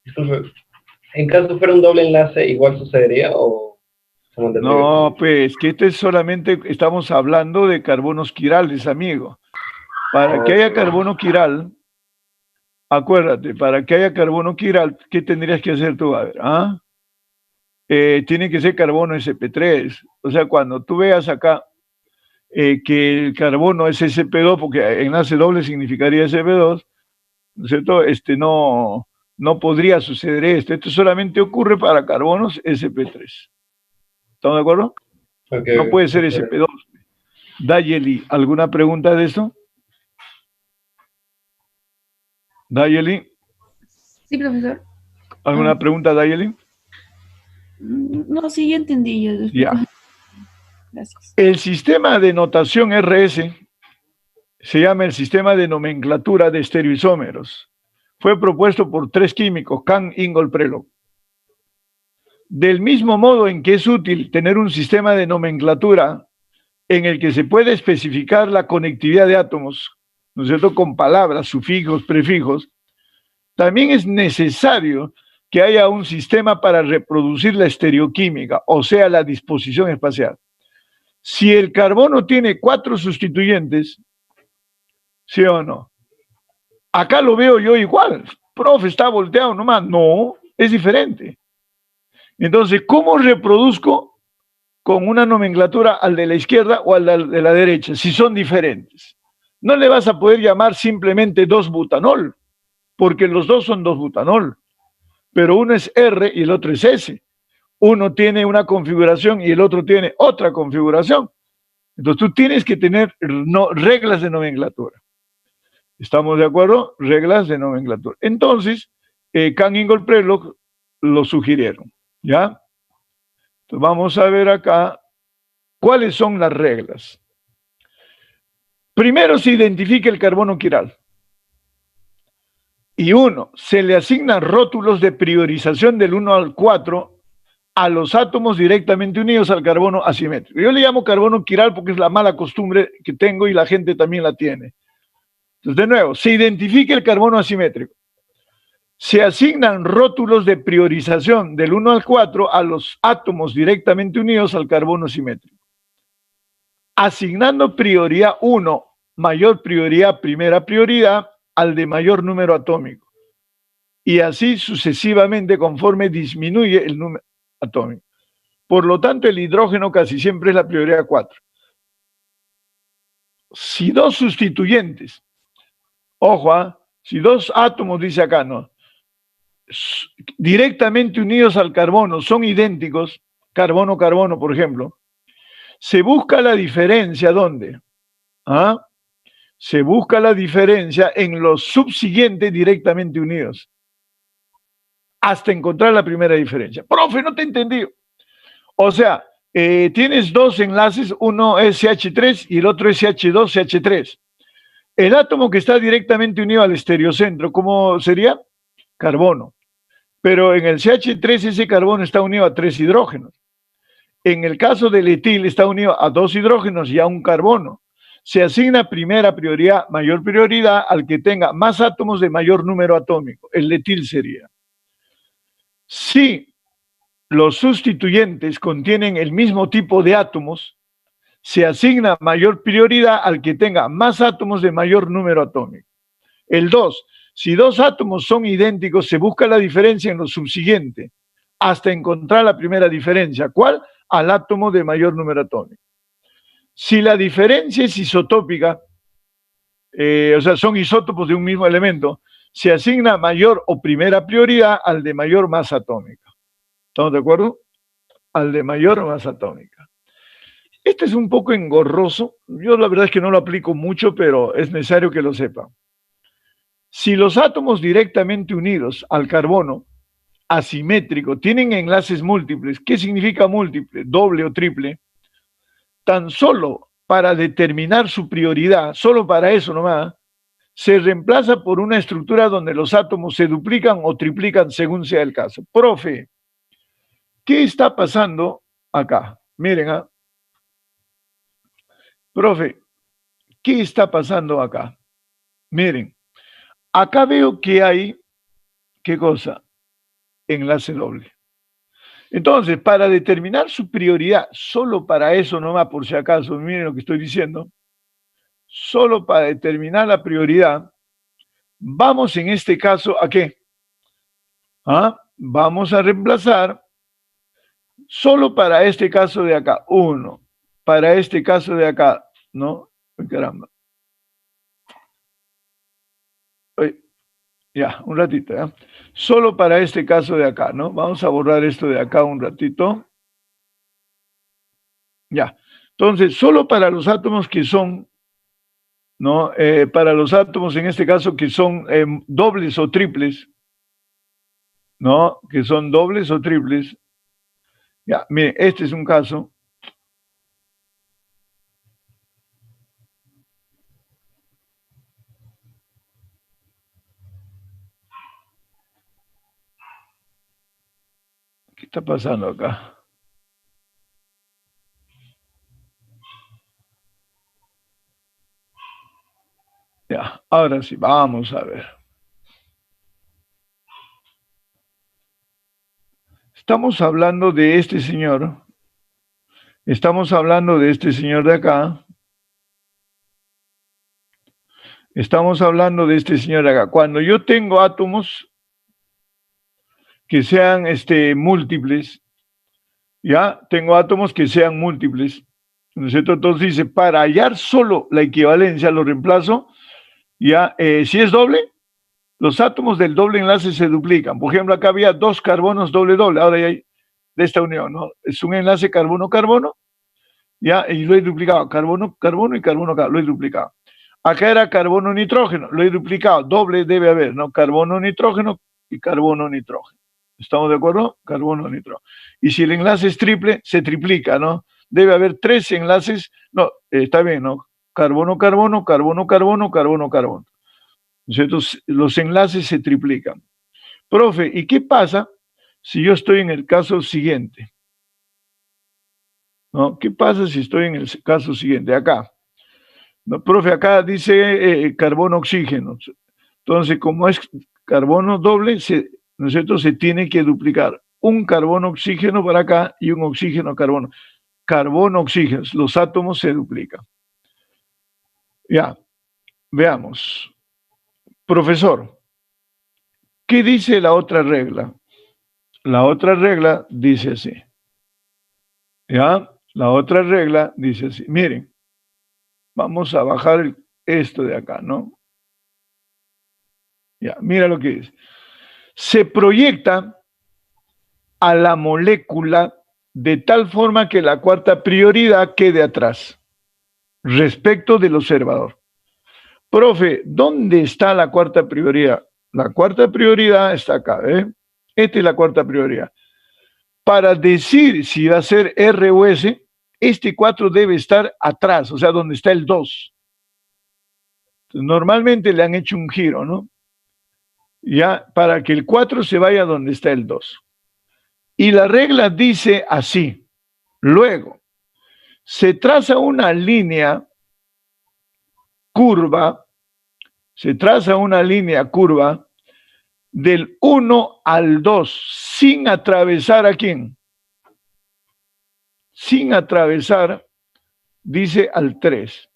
Disculpe. ¿En caso fuera un doble enlace, igual sucedería o se mantendría? No, pues que este es solamente, estamos hablando de carbonos quirales, amigo. Para que haya carbono quiral, acuérdate, para que haya carbono quiral, ¿qué tendrías que hacer tú? A ver, tiene que ser carbono sp3. O sea, cuando tú veas acá que el carbono es sp2, porque enlace doble significaría sp2, ¿no es cierto? No podría suceder esto. Esto solamente ocurre para carbonos sp3. ¿Estamos de acuerdo? Okay, no puede ser sp2. Dayeli, ¿alguna pregunta de eso? Dayeli. Sí, profesor. ¿Alguna pregunta, Dayeli? No, sí, ya entendí. Ya. Gracias. El sistema de notación RS se llama el sistema de nomenclatura de estereoisómeros. Fue propuesto por tres químicos, Kahn, Ingold, Prelog. Del mismo modo en que es útil tener un sistema de nomenclatura en el que se puede especificar la conectividad de átomos, ¿no es cierto?, con palabras, sufijos, prefijos, también es necesario que haya un sistema para reproducir la estereoquímica, o sea, la disposición espacial. Si el carbono tiene 4 sustituyentes, ¿sí o no? Acá lo veo yo igual. Profe, está volteado nomás. No, es diferente. Entonces, ¿cómo reproduzco con una nomenclatura al de la izquierda o al de la derecha, si son diferentes? No le vas a poder llamar simplemente 2-butanol, porque los dos son 2-butanol, pero uno es R y el otro es S. Uno tiene una configuración y el otro tiene otra configuración. Entonces tú tienes que tener reglas de nomenclatura. ¿Estamos de acuerdo? Reglas de nomenclatura. Entonces, Kahn, Ingold, Prelog lo sugirieron, ¿ya? Entonces vamos a ver acá cuáles son las reglas. Primero se identifica el carbono quiral. Y se le asignan rótulos de priorización del 1 al 4 a los átomos directamente unidos al carbono asimétrico. Yo le llamo carbono quiral porque es la mala costumbre que tengo y la gente también la tiene. Entonces, de nuevo, se identifica el carbono asimétrico. Se asignan rótulos de priorización del 1 al 4 a los átomos directamente unidos al carbono simétrico. Asignando prioridad 1, mayor prioridad, primera prioridad, al de mayor número atómico. Y así sucesivamente conforme disminuye el número atómico. Por lo tanto, el hidrógeno casi siempre es la prioridad 4. Si dos sustituyentes, ojo, si dos átomos, dice acá, no, directamente unidos al carbono son idénticos, carbono-carbono, por ejemplo, se busca la diferencia, ¿dónde? Se busca la diferencia en los subsiguientes directamente unidos, hasta encontrar la primera diferencia. Profe, no te he entendido. O sea, tienes dos enlaces, uno es CH3 y el otro es CH2, CH3. El átomo que está directamente unido al estereocentro, ¿cómo sería? Carbono. Pero en el CH3 ese carbono está unido a 3 hidrógenos. En el caso del etil está unido a 2 hidrógenos y a un carbono. Se asigna primera prioridad, mayor prioridad al que tenga más átomos de mayor número atómico. El etil sería. Si los sustituyentes contienen el mismo tipo de átomos, se asigna mayor prioridad al que tenga más átomos de mayor número atómico. El 2, si dos átomos son idénticos, se busca la diferencia en lo subsiguiente, hasta encontrar la primera diferencia. ¿Cuál? Al átomo de mayor número atómico. Si la diferencia es isotópica, o sea, son isótopos de un mismo elemento, se asigna mayor o primera prioridad al de mayor masa atómica. ¿Estamos de acuerdo? Al de mayor masa atómica. Este es un poco engorroso. Yo la verdad es que no lo aplico mucho, pero es necesario que lo sepan. Si los átomos directamente unidos al carbono, asimétrico, tienen enlaces múltiples, ¿qué significa múltiple? Doble o triple. Tan solo para determinar su prioridad, solo para eso nomás, se reemplaza por una estructura donde los átomos se duplican o triplican según sea el caso. Profe, ¿qué está pasando acá? Miren, profe, ¿qué está pasando acá? Miren, acá veo que hay, ¿qué cosa? Enlace doble. Entonces, para determinar su prioridad, solo para eso nomás, por si acaso, miren lo que estoy diciendo, solo para determinar la prioridad, vamos en este caso ¿a qué? Vamos a reemplazar solo para este caso de acá, 1, para este caso de acá, ¿no? Caramba. Ya, un ratito, ¿ya? Solo para este caso de acá, ¿no? Vamos a borrar esto de acá un ratito. Ya. Entonces, solo para los átomos que son, ¿no? Para los átomos en este caso que son dobles o triples, ¿no? Que son dobles o triples. Ya, miren, este es un caso. ¿Qué está pasando acá? Ya, ahora sí, vamos a ver. Estamos hablando de este señor. Estamos hablando de este señor de acá. Estamos hablando de este señor de acá. Cuando yo tengo átomos que sean múltiples, ya tengo átomos que sean múltiples, ¿no es cierto? Entonces dice, para hallar solo la equivalencia, lo reemplazo, ya, si es doble, los átomos del doble enlace se duplican. Por ejemplo, acá había 2 carbonos doble-doble, ahora ya hay de esta unión, ¿no? Es un enlace carbono-carbono, ya, y lo he duplicado, carbono-carbono y carbono, lo he duplicado. Acá era carbono-nitrógeno, lo he duplicado, doble debe haber, ¿no? Carbono-nitrógeno y carbono-nitrógeno. ¿Estamos de acuerdo? Carbono-nitrógeno. Y si el enlace es triple, se triplica, ¿no? Debe haber 3 enlaces, no, está bien, ¿no? Carbono-carbono, carbono-carbono, carbono-carbono. Entonces, los enlaces se triplican. Profe, ¿y qué pasa si yo estoy en el caso siguiente? ¿No? ¿Qué pasa si estoy en el caso siguiente? Acá. No, profe, acá dice carbono-oxígeno. Entonces, como es carbono doble, ¿no es cierto? Se tiene que duplicar un carbono-oxígeno para acá y un oxígeno-carbono. Carbono-oxígeno, los átomos se duplican. Ya, veamos. Profesor, ¿qué dice la otra regla? La otra regla dice así. ¿Ya? La otra regla dice así. Miren, vamos a bajar esto de acá, ¿no? Ya, mira lo que dice. Se proyecta a la molécula de tal forma que la cuarta prioridad quede atrás, respecto del observador. Profe, ¿dónde está la cuarta prioridad? La cuarta prioridad está acá, ¿eh? Esta es la cuarta prioridad. Para decir si va a ser R o S, este 4 debe estar atrás, o sea, donde está el 2. Entonces, normalmente le han hecho un giro, ¿no? Ya, para que el 4 se vaya donde está el 2. Y la regla dice así. Luego, se traza una línea curva, del 1 al 2, sin atravesar ¿a quién? Sin atravesar, dice al 3.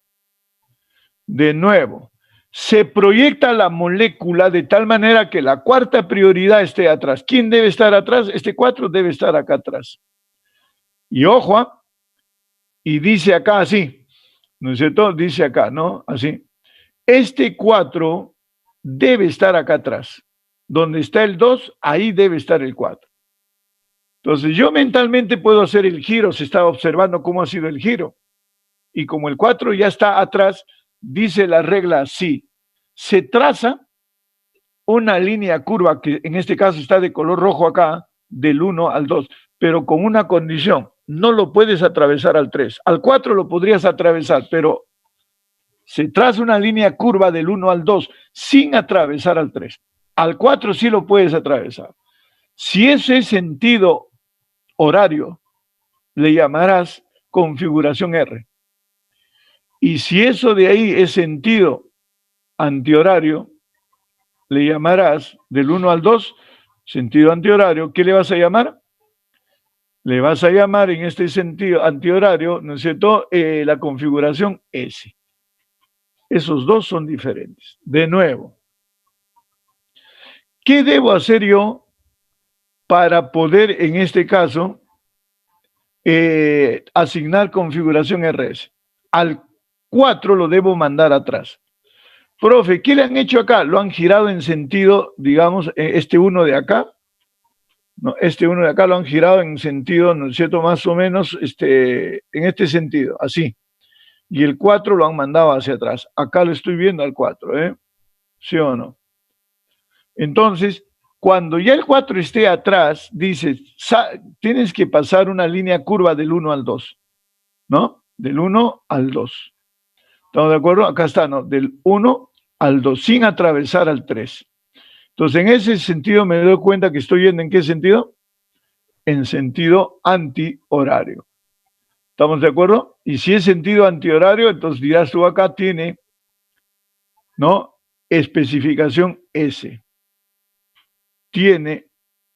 De nuevo, se proyecta la molécula de tal manera que la cuarta prioridad esté atrás. ¿Quién debe estar atrás? Este 4 debe estar acá atrás. Y ojo, y dice acá así, ¿no es cierto? Dice acá, ¿no? Así. Este 4 debe estar acá atrás. Donde está el 2, ahí debe estar el 4. Entonces yo mentalmente puedo hacer el giro, se está observando cómo ha sido el giro. Y como el 4 ya está atrás, dice la regla así. Se traza una línea curva, que en este caso está de color rojo acá, del 1 al 2, pero con una condición, no lo puedes atravesar al 3. Al 4 lo podrías atravesar, pero se traza una línea curva del 1 al 2 sin atravesar al 3. Al 4 sí lo puedes atravesar. Si ese es sentido horario, le llamarás configuración R. Y si eso de ahí es sentido antihorario, le llamarás del 1 al 2, sentido antihorario. ¿Qué le vas a llamar? Le vas a llamar en este sentido antihorario, ¿no es cierto?, la configuración S. Esos dos son diferentes. De nuevo, ¿qué debo hacer yo para poder, en este caso, asignar configuración RS? Al 4 lo debo mandar atrás. Profe, ¿qué le han hecho acá? Lo han girado en sentido, digamos, este 1 de acá. No, este 1 de acá lo han girado en sentido, ¿no es cierto?, más o menos en este sentido, así. Y el 4 lo han mandado hacia atrás. Acá lo estoy viendo al 4, ¿eh? ¿Sí o no? Entonces, cuando ya el 4 esté atrás, dices, tienes que pasar una línea curva del 1 al 2, ¿no? Del 1 al 2. ¿Estamos de acuerdo? Acá está, ¿no? Del 1 al 2, sin atravesar al 3. Entonces, en ese sentido me doy cuenta que estoy yendo, ¿en qué sentido? En sentido antihorario. ¿Estamos de acuerdo? Y si es sentido antihorario, entonces dirás tú acá tiene, ¿no?, especificación S. Tiene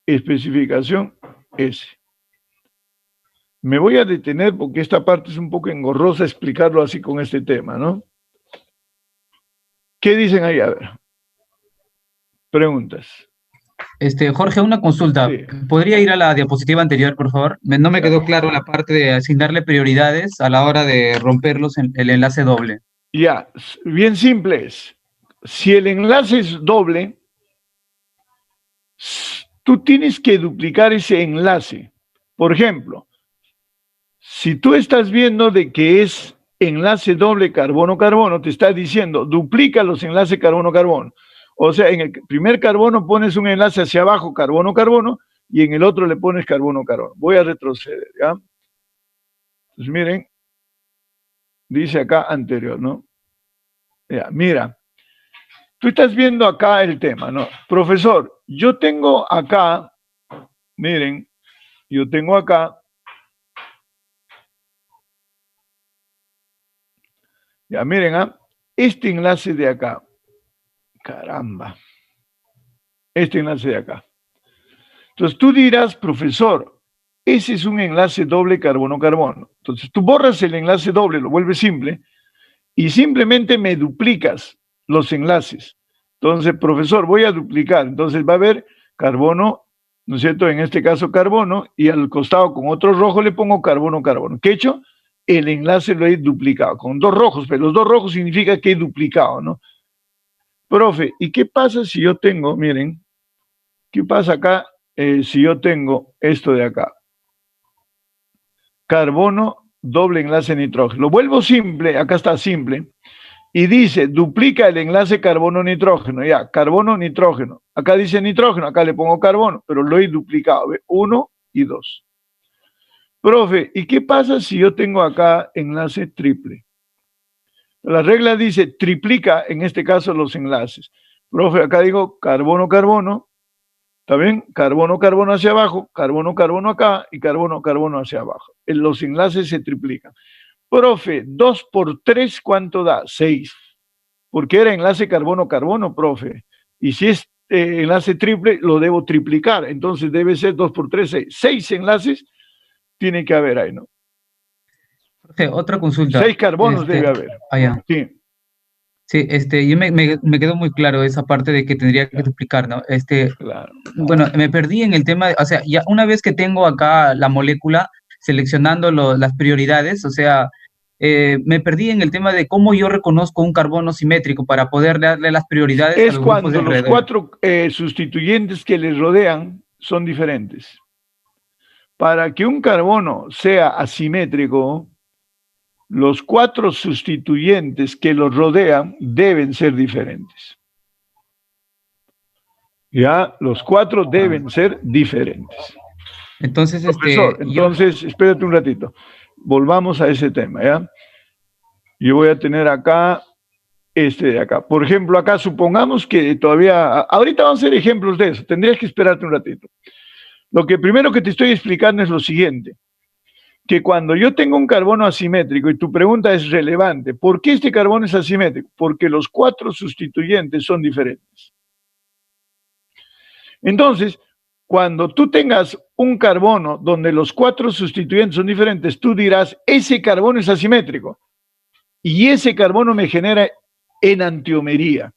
especificación S. Me voy a detener porque esta parte es un poco engorrosa explicarlo así con este tema, ¿no? ¿Qué dicen ahí? A ver. Preguntas. Jorge, una consulta. Sí. ¿Podría ir a la diapositiva anterior, por favor? No me quedó claro la parte de asignarle prioridades a la hora de romperlos en el enlace doble. Ya, bien simple es. Si el enlace es doble, tú tienes que duplicar ese enlace. Por ejemplo, si tú estás viendo de que es enlace doble carbono-carbono, te está diciendo duplica los enlaces carbono-carbono. O sea, en el primer carbono pones un enlace hacia abajo, carbono-carbono, y en el otro le pones carbono-carbono. Voy a retroceder, ¿ya? Pues miren, dice acá anterior, ¿no? Ya, mira, tú estás viendo acá el tema, ¿no? Profesor, yo tengo acá, miren, yo tengo acá, ya miren, este enlace de acá, caramba, este enlace de acá. Entonces tú dirás, profesor, ese es un enlace doble carbono-carbono. Entonces tú borras el enlace doble, lo vuelves simple, y simplemente me duplicas los enlaces. Entonces, profesor, voy a duplicar. Entonces va a haber carbono, ¿no es cierto? En este caso carbono, y al costado con otro rojo le pongo carbono-carbono. ¿Qué he hecho? El enlace lo he duplicado con dos rojos, pero los dos rojos significa que he duplicado, ¿no? Profe, ¿y qué pasa si yo tengo, miren, qué pasa acá si yo tengo esto de acá? Carbono, doble enlace nitrógeno. Lo vuelvo simple, acá está simple, y dice, duplica el enlace carbono-nitrógeno, ya, carbono-nitrógeno. Acá dice nitrógeno, acá le pongo carbono, pero lo he duplicado, ¿ve? 1 y 2. Profe, ¿y qué pasa si yo tengo acá enlace triple? La regla dice, triplica, en este caso, los enlaces. Profe, acá digo carbono-carbono, ¿está bien? Carbono-carbono hacia abajo, carbono-carbono acá y carbono-carbono hacia abajo. Los enlaces se triplican. Profe, 2 por 3, ¿cuánto da? 6. Porque era enlace carbono-carbono, profe. Y si es enlace triple, lo debo triplicar. Entonces debe ser 2 por 3, 6. 6 enlaces tiene que haber ahí, ¿no? Jorge, otra consulta. 6 carbonos debe haber. Ya. Sí. Sí, yo me quedó muy claro esa parte de que tendría que duplicar, ¿no? Claro. Bueno, me perdí en el tema, o sea, ya una vez que tengo acá la molécula, seleccionando las prioridades, o sea, me perdí en el tema de cómo yo reconozco un carbono simétrico para poder darle las prioridades a Es los grupos de cuando los alrededor. 4 sustituyentes que les rodean son diferentes. Para que un carbono sea asimétrico, los 4 sustituyentes que los rodean deben ser diferentes. Ya, los 4 deben ser diferentes. Entonces, Profesor, entonces, espérate un ratito. Volvamos a ese tema, ¿ya? Yo voy a tener acá este de acá. Por ejemplo, acá supongamos que todavía... Ahorita vamos a hacer ejemplos de eso. Tendrías que esperarte un ratito. Lo que primero que te estoy explicando es lo siguiente. Que cuando yo tengo un carbono asimétrico, y tu pregunta es relevante, ¿por qué este carbono es asimétrico? Porque los 4 sustituyentes son diferentes. Entonces, cuando tú tengas un carbono donde los 4 sustituyentes son diferentes, tú dirás, ese carbono es asimétrico. Y ese carbono me genera enantiomería.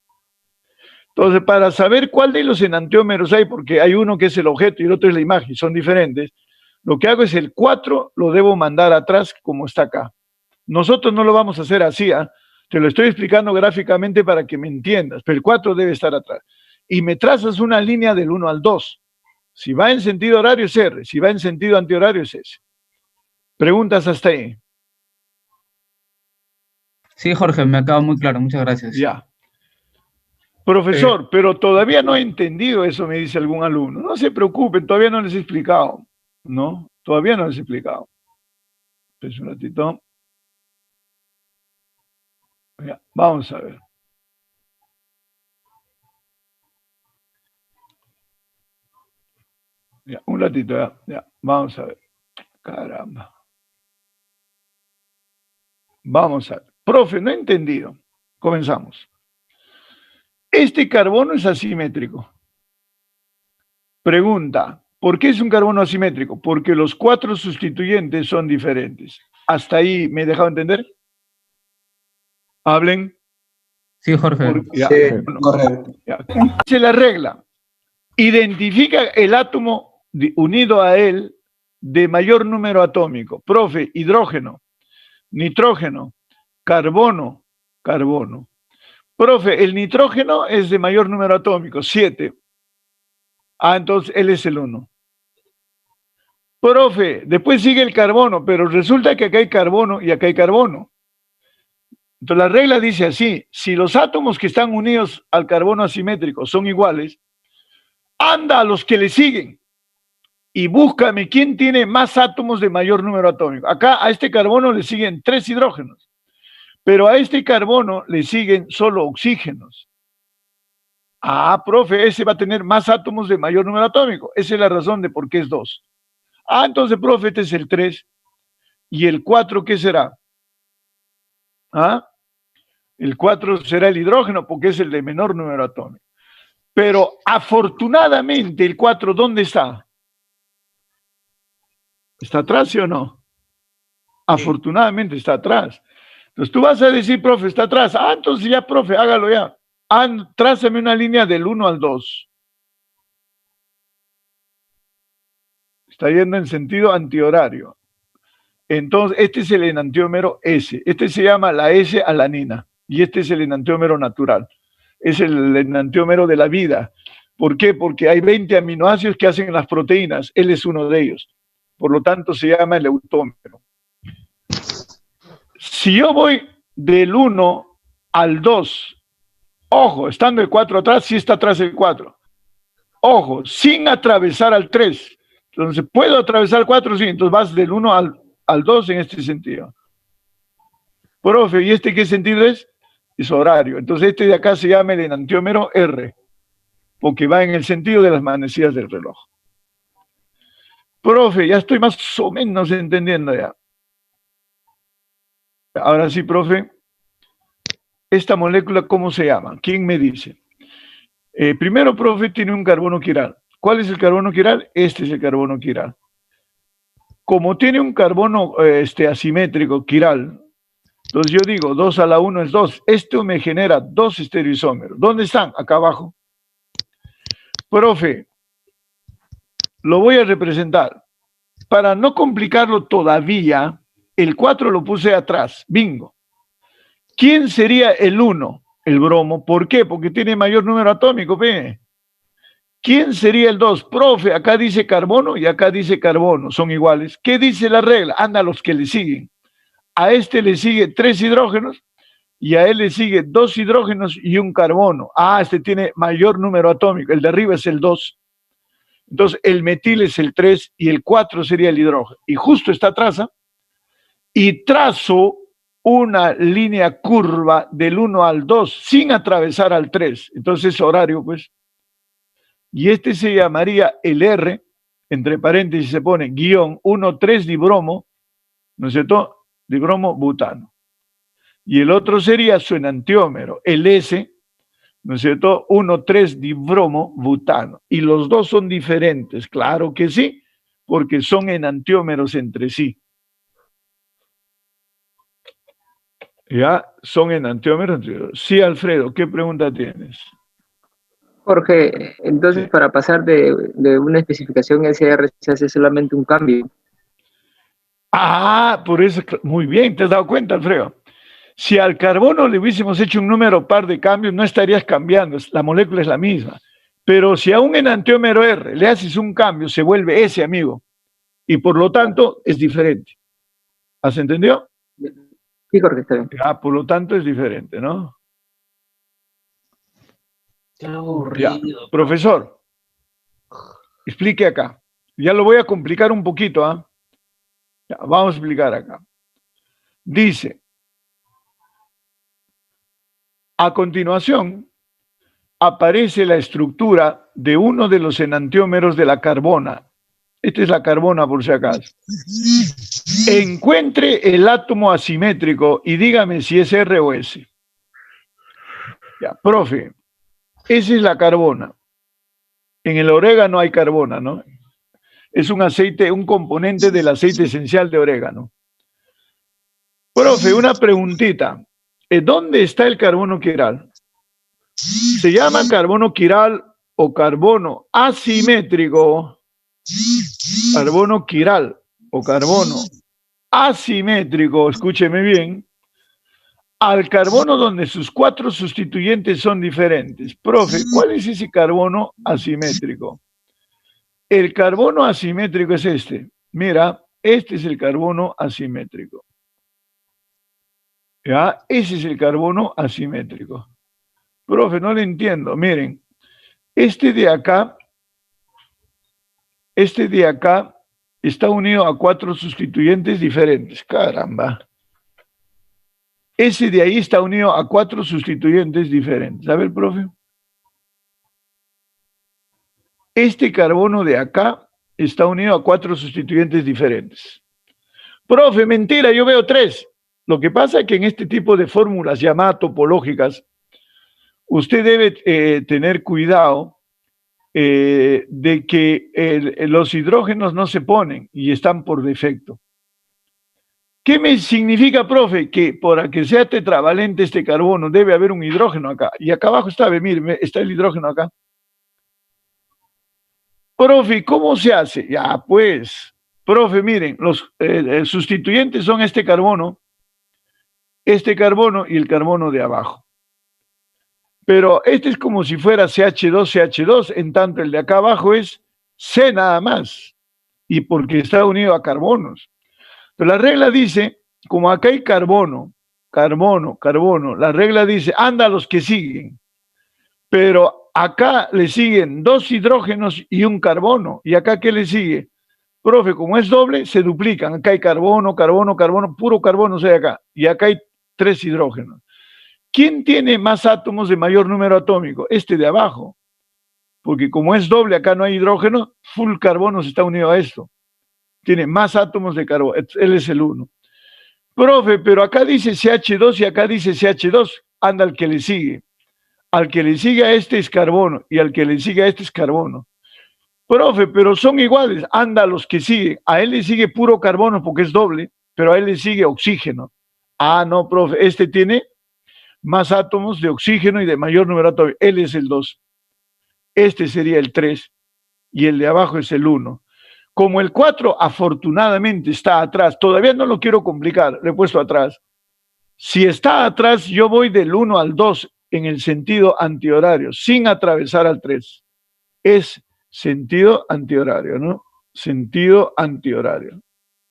Entonces, para saber cuál de los enantiómeros hay, porque hay uno que es el objeto y el otro es la imagen, son diferentes, lo que hago es el 4 lo debo mandar atrás como está acá. Nosotros no lo vamos a hacer así, ¿eh? Te lo estoy explicando gráficamente para que me entiendas, pero el 4 debe estar atrás. Y me trazas una línea del 1 al 2. Si va en sentido horario es R, si va en sentido antihorario es S. Preguntas hasta ahí. Sí, Jorge, me acaba muy claro, muchas gracias. Ya. Profesor, pero todavía no he entendido eso, me dice algún alumno. No se preocupen, todavía no les he explicado. ¿No? Todavía no les he explicado. Espera un ratito. Ya, vamos a ver. Ya, un ratito, ya, vamos a ver. Caramba. Vamos a ver. Profe, no he entendido. Comenzamos. Este carbono es asimétrico. Pregunta, ¿por qué es un carbono asimétrico? Porque los 4 sustituyentes son diferentes. ¿Hasta ahí me he dejado entender? ¿Hablen? Sí, Jorge. Ya, Sí, bueno, correcto. ya. Hace la regla. Identifica el átomo unido a él de mayor número atómico. Profe, hidrógeno, nitrógeno, carbono, carbono. Profe, el nitrógeno es de mayor número atómico, 7. Ah, entonces él es el 1. Profe, después sigue el carbono, pero resulta que acá hay carbono y acá hay carbono. Entonces la regla dice así, si los átomos que están unidos al carbono asimétrico son iguales, anda a los que le siguen y búscame quién tiene más átomos de mayor número atómico. Acá a este carbono le siguen 3 hidrógenos, pero a este carbono le siguen solo oxígenos. Ah, profe, ese va a tener más átomos de mayor número atómico. Esa es la razón de por qué es 2. Ah, entonces, profe, este es el 3. ¿Y el 4 qué será? ¿Ah? El 4 será el hidrógeno porque es el de menor número atómico. Pero afortunadamente el 4, ¿dónde está? ¿Está atrás, sí o no? Afortunadamente está atrás. Entonces tú vas a decir, profe, está atrás. Ah, entonces ya, profe, hágalo ya. Ah, trázame una línea del 1 al 2. Está yendo en sentido antihorario. Entonces, este es el enantiómero S. Este se llama la S-alanina. Y este es el enantiómero natural. Es el enantiómero de la vida. ¿Por qué? Porque hay 20 aminoácidos que hacen las proteínas. Él es uno de ellos. Por lo tanto, se llama el eutómero. Si yo voy del 1 al 2, ojo, estando el 4 atrás, sí está atrás el 4. Ojo, sin atravesar al 3. Entonces, ¿puedo atravesar el 4? Sí, entonces vas del 1 al 2 en este sentido. Profe, ¿y este qué sentido es? Es horario. Entonces, este de acá se llama el enantiómero R, porque va en el sentido de las manecillas del reloj. Profe, ya estoy más o menos entendiendo ya. Ahora sí, profe. ¿Esta molécula cómo se llama? ¿Quién me dice? Primero, profe, tiene un carbono quiral. ¿Cuál es el carbono quiral? Este es el carbono quiral. Como tiene un carbono asimétrico quiral, entonces yo digo 2 a la 1 es 2. Esto me genera 2 estereoisómeros. ¿Dónde están? Acá abajo. Profe, lo voy a representar. Para no complicarlo todavía, el 4 lo puse atrás. Bingo. ¿Quién sería el 1? El bromo. ¿Por qué? Porque tiene mayor número atómico, ¿ve? ¿Quién sería el 2? Profe, acá dice carbono y acá dice carbono, son iguales. ¿Qué dice la regla? Anda a los que le siguen. A este le sigue 3 hidrógenos y a él le sigue 2 hidrógenos y un carbono. Ah, este tiene mayor número atómico, el de arriba es el 2. Entonces el metil es el 3 y el 4 sería el hidrógeno. Y justo está traza, y trazo una línea curva del 1 al 2 sin atravesar al 3. Entonces es horario, pues. Y este se llamaría el R, entre paréntesis se pone guión 1,3 dibromo, ¿no es cierto? Dibromo butano. Y el otro sería su enantiómero, el S, ¿no es cierto? 1,3 dibromo butano. Y los dos son diferentes, claro que sí, porque son enantiómeros entre sí. Ya, son enantiómeros entre sí. Sí, Alfredo, ¿qué pregunta tienes? Jorge, entonces Sí. para pasar de una especificación SR se hace solamente un cambio. Ah, por eso, muy bien, ¿te has dado cuenta, Alfredo? Si al carbono le hubiésemos hecho un número par de cambios, no estarías cambiando, la molécula es la misma. Pero si a un enantiómero R le haces un cambio, se vuelve S, amigo, y por lo tanto es diferente. ¿Has entendido? Sí, Jorge, está bien. Ah, por lo tanto es diferente, ¿no? Qué Ya, aburrido. profesor, explique acá. Ya lo voy a complicar un poquito, ¿ah? Ya, vamos a explicar acá. Dice, a continuación, aparece la estructura de uno de los enantiómeros de la carbona. Esta es la carbona, por si acaso. Encuentre el átomo asimétrico y dígame si es R o S. Ya, profe, esa es la carbona. En el orégano hay carbona, ¿no? Es un aceite, un componente del aceite esencial de orégano. Profe, una preguntita. ¿Dónde está el carbono quiral? Se llama carbono quiral o carbono asimétrico. Carbono quiral o carbono asimétrico, escúcheme bien, al carbono donde sus 4 sustituyentes son diferentes. Profe, ¿cuál es ese carbono asimétrico? El carbono asimétrico es este. Mira, este es el carbono asimétrico. ¿Ya? Ese es el carbono asimétrico. Profe, no le entiendo. Miren, este de acá está unido a 4 sustituyentes diferentes. Caramba. Ese de ahí está unido a 4 sustituyentes diferentes. A ver, profe. Este carbono de acá está unido a 4 sustituyentes diferentes. Profe, mentira, yo veo 3. Lo que pasa es que en este tipo de fórmulas llamadas topológicas, usted debe tener cuidado de que los hidrógenos no se ponen y están por defecto. ¿Qué me significa, profe? Que para que sea tetravalente este carbono debe haber un hidrógeno acá. Y acá abajo está, mire, está el hidrógeno acá. Profe, ¿cómo se hace? Ya, pues, profe, miren, los sustituyentes son este carbono y el carbono de abajo. Pero este es como si fuera CH2, CH2, en tanto el de acá abajo es C nada más, y porque está unido a carbonos. Pero la regla dice, como acá hay carbono, la regla dice, anda a los que siguen. Pero acá le siguen 2 hidrógenos y un carbono. ¿Y acá qué le sigue? Profe, como es doble, se duplican. Acá hay carbono, puro carbono hay acá. Y acá hay 3 hidrógenos. ¿Quién tiene más átomos de mayor número atómico? Este de abajo. Porque como es doble, acá no hay hidrógeno, full carbono está unido a esto. Tiene más átomos de carbono. Él es el 1. Profe, pero acá dice CH2 y acá dice CH2. Anda al que le sigue. Al que le sigue a este es carbono y al que le sigue a este es carbono. Profe, pero son iguales. Anda a los que siguen. A él le sigue puro carbono porque es doble, pero a él le sigue oxígeno. Ah, no, profe, este tiene más átomos de oxígeno y de mayor número atómico. Él es el 2. Este sería el 3 y el de abajo es el 1. Como el 4 afortunadamente está atrás, todavía no lo quiero complicar, lo he puesto atrás. Si está atrás, yo voy del 1 al 2 en el sentido antihorario, sin atravesar al 3. Es sentido antihorario, ¿no? Sentido antihorario.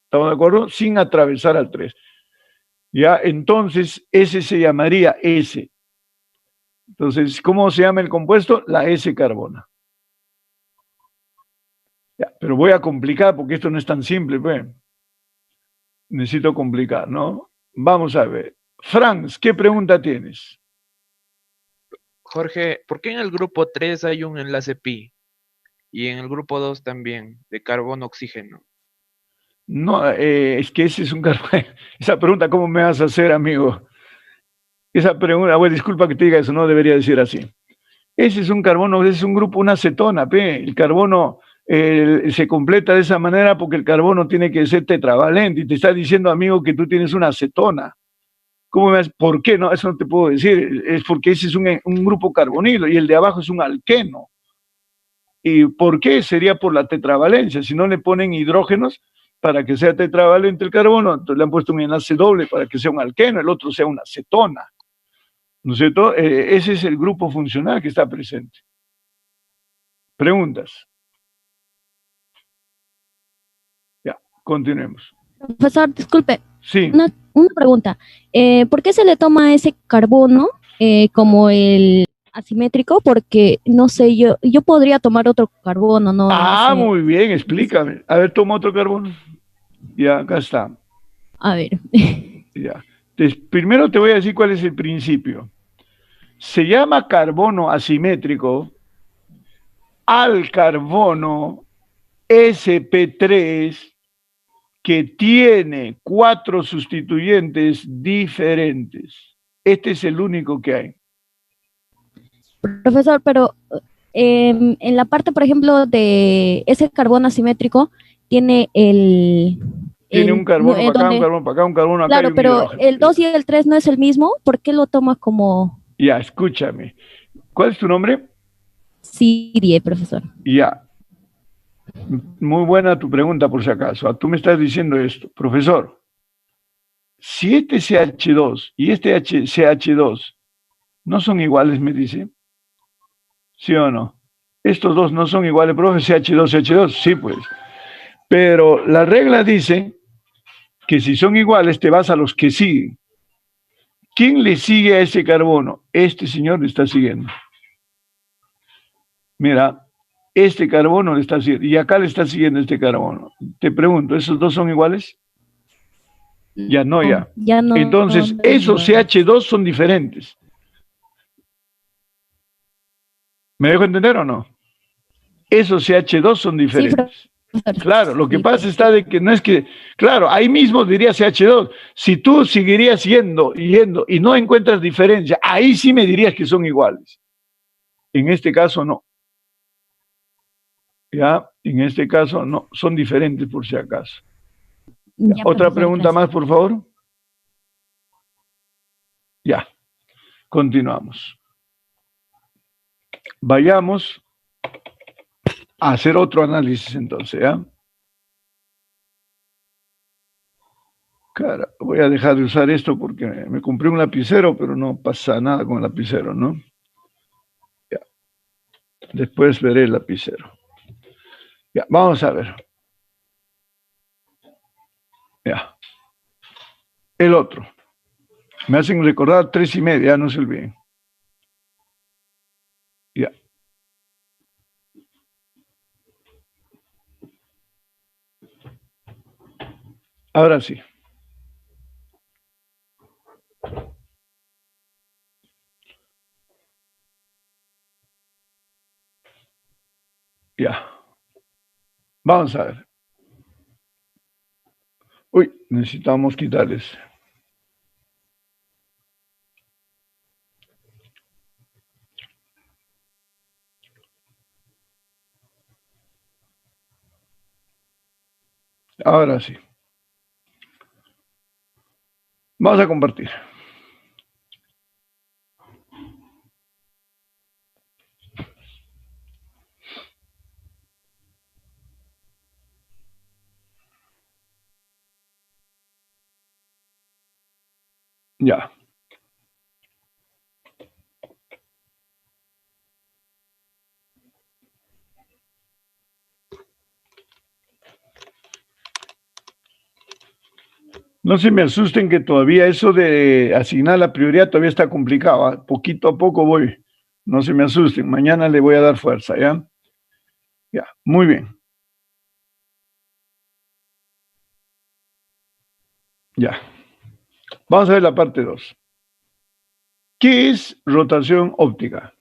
¿Estamos de acuerdo? Sin atravesar al 3. Ya, entonces ese se llamaría S. Entonces, ¿cómo se llama el compuesto? La S-carbona. Ya, pero voy a complicar porque esto no es tan simple, pues. Necesito complicar, ¿no? Vamos a ver. Franz, ¿qué pregunta tienes? Jorge, ¿por qué en el grupo 3 hay un enlace pi? Y en el grupo 2 también, de carbono-oxígeno. No, es que ese es un carbono. Esa pregunta, ¿cómo me vas a hacer, amigo? Esa pregunta, bueno, disculpa que te diga eso, no debería decir así. Ese es un carbono, ese es un grupo, una cetona, pe. El carbono se completa de esa manera porque el carbono tiene que ser tetravalente y te está diciendo, amigo, que tú tienes una cetona. ¿Cómo me vas? ¿Por qué? No, eso no te puedo decir. Es porque ese es un grupo carbonilo y el de abajo es un alqueno. ¿Y por qué? Sería por la tetravalencia. Si no le ponen hidrógenos para que sea tetravalente el carbono, entonces le han puesto un enlace doble para que sea un alqueno, el otro sea una cetona. ¿No es cierto? Ese es el grupo funcional que está presente. Preguntas. Ya, continuemos. Profesor, disculpe, Sí. una pregunta. ¿Por qué se le toma ese carbono como el asimétrico? Porque, no sé, yo podría tomar otro carbono, no sé. Muy bien, explícame. A ver, toma otro carbono. Ya, acá está. A ver. Ya. Entonces, primero te voy a decir cuál es el principio. Se llama carbono asimétrico al carbono sp3 que tiene 4 sustituyentes diferentes. Este es el único que hay. Profesor, pero en la parte, por ejemplo, de ese carbono asimétrico, tiene Tiene un carbono para acá, un donde, carbono para acá, un carbono acá y claro, un pero hidrógeno. el 2 y el 3 no es el mismo. ¿Por qué lo toma como Ya, escúchame. ¿Cuál es tu nombre? Sirie, profesor? Ya. Muy buena tu pregunta, por si acaso. Tú me estás diciendo esto. Profesor, si este CH2 y este CH2 no son iguales, me dice. ¿Sí o no? Estos dos no son iguales, profe, CH2, CH2. Sí, pues. Pero la regla dice que si son iguales, te vas a los que siguen. ¿Quién le sigue a ese carbono? Este señor le está siguiendo. Mira, este carbono le está siguiendo. Y acá le está siguiendo este carbono. Te pregunto, ¿esos dos son iguales? Ya no, ya. Ya no. Entonces, no es esos igual. CH2 son diferentes. ¿Me dejo entender o no? Esos CH2 son Sí, diferentes. profesor. Claro, lo que Sí, pasa está de que no es que, claro, ahí mismo diría CH2, si tú seguirías yendo y no encuentras diferencia, ahí sí me dirías que son iguales. En este caso no. Ya, en este caso no, son diferentes por si acaso. Ya, Otra profesor, pregunta gracias. más, por favor. Ya, continuamos. Vayamos a hacer otro análisis entonces, ¿ya? Cara, voy a dejar de usar esto porque me compré un lapicero, pero no pasa nada con el lapicero, ¿no? Ya. Después veré el lapicero. Ya, vamos a ver. Ya. El otro. Me hacen recordar 3:30, no se olviden. Ya. Ahora sí. Ya. Vamos a ver. Uy, necesitamos quitarles. Ahora sí. Vamos a compartir. Ya. No se me asusten que todavía eso de asignar la prioridad todavía está complicado, ¿eh? Poquito a poco voy. No se me asusten, mañana le voy a dar fuerza, ¿ya? Ya, muy bien. Ya. Vamos a ver la parte 2. ¿Qué es rotación óptica?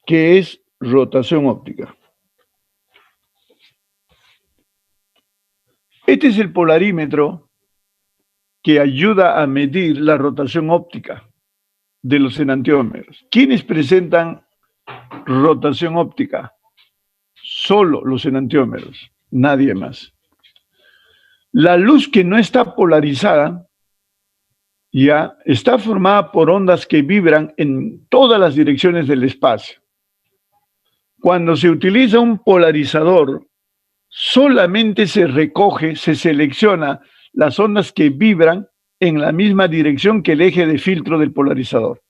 ¿Qué es rotación óptica? Este es el polarímetro que ayuda a medir la rotación óptica de los enantiómeros. ¿Quiénes presentan rotación óptica? Solo los enantiómeros, nadie más. La luz que no está polarizada ya está formada por ondas que vibran en todas las direcciones del espacio. Cuando se utiliza un polarizador, solamente se recoge, se selecciona las ondas que vibran en la misma dirección que el eje de filtro del polarizador.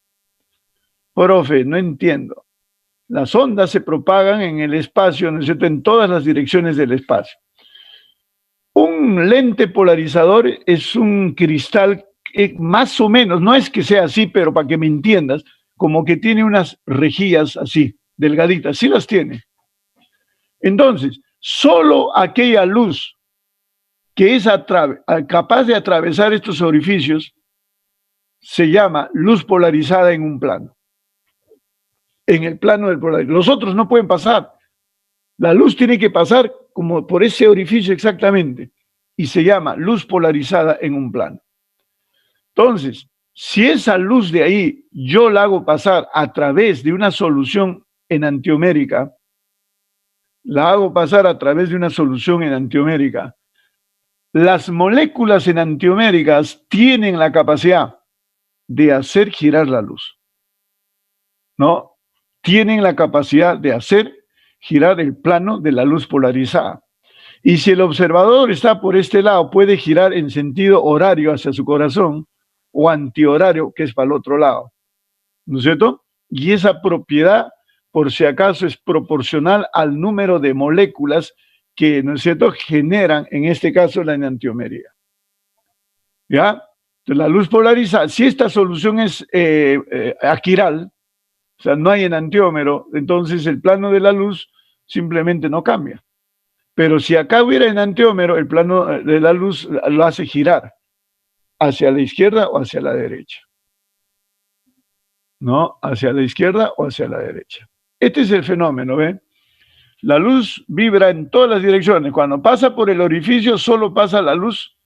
Profe, no entiendo. Las ondas se propagan en el espacio, ¿no es cierto?, en todas las direcciones del espacio. Un lente polarizador es un cristal más o menos, no es que sea así, pero para que me entiendas, como que tiene unas rejillas así, delgaditas, sí las tiene. Entonces, solo aquella luz que es capaz de atravesar estos orificios se llama luz polarizada en un plano. En el plano del polarizador. Los otros no pueden pasar. La luz tiene que pasar como por ese orificio exactamente y se llama luz polarizada en un plano. Entonces, si esa luz de ahí yo la hago pasar a través de una solución enantiomérica, las moléculas enantioméricas tienen la capacidad de hacer girar la luz, ¿no? Tienen la capacidad de hacer girar el plano de la luz polarizada. Y si el observador está por este lado, puede girar en sentido horario hacia su corazón o antihorario, que es para el otro lado, ¿no es cierto? Y esa propiedad, por si acaso, es proporcional al número de moléculas que, ¿no es cierto?, generan, en este caso, la enantiomería. ¿Ya? Entonces, la luz polarizada, si esta solución es aquiral, o sea, no hay enantiómero, entonces el plano de la luz simplemente no cambia. Pero si acá hubiera enantiómero, el plano de la luz lo hace girar hacia la izquierda o hacia la derecha. ¿No? Hacia la izquierda o hacia la derecha. Este es el fenómeno, ¿ven? La luz vibra en todas las direcciones. Cuando pasa por el orificio, solo pasa la luz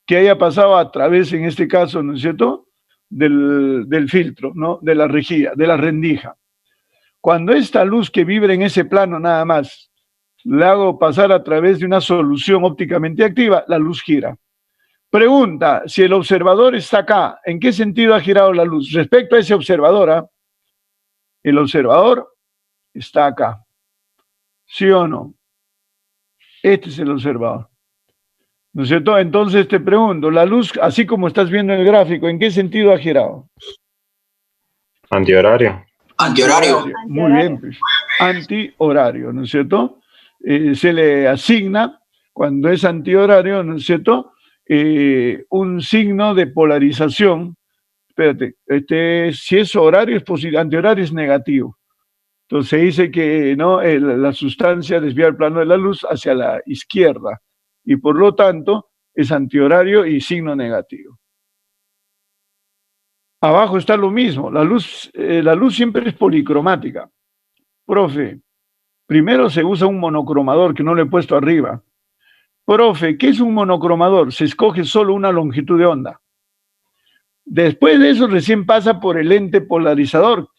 que haya pasado a través, en este caso, ¿no es cierto?, del filtro, ¿no?, de la rejilla, de la rendija. Cuando esta luz que vibra en ese plano nada más, la hago pasar a través de una solución ópticamente activa, la luz gira. Pregunta, si el observador está acá, ¿en qué sentido ha girado la luz? Respecto a ese observador, el observador está acá. ¿Sí o no? Este es el observador. ¿No es cierto? Entonces te pregunto, la luz, así como estás viendo en el gráfico, ¿en qué sentido ha girado? Antihorario. Antihorario. Muy bien, pues. Antihorario, ¿no es cierto? Se le asigna, cuando es antihorario, ¿no es cierto?, un signo de polarización. Espérate, si es horario es positivo, antihorario es negativo. Entonces se dice que, ¿no?, la sustancia desvía el plano de la luz hacia la izquierda y por lo tanto es antihorario y signo negativo. Abajo está lo mismo, la luz siempre es policromática. Profe, primero se usa un monocromador que no lo he puesto arriba. Profe, ¿qué es un monocromador? Se escoge solo una longitud de onda. Después de eso recién pasa por el lente polarizador,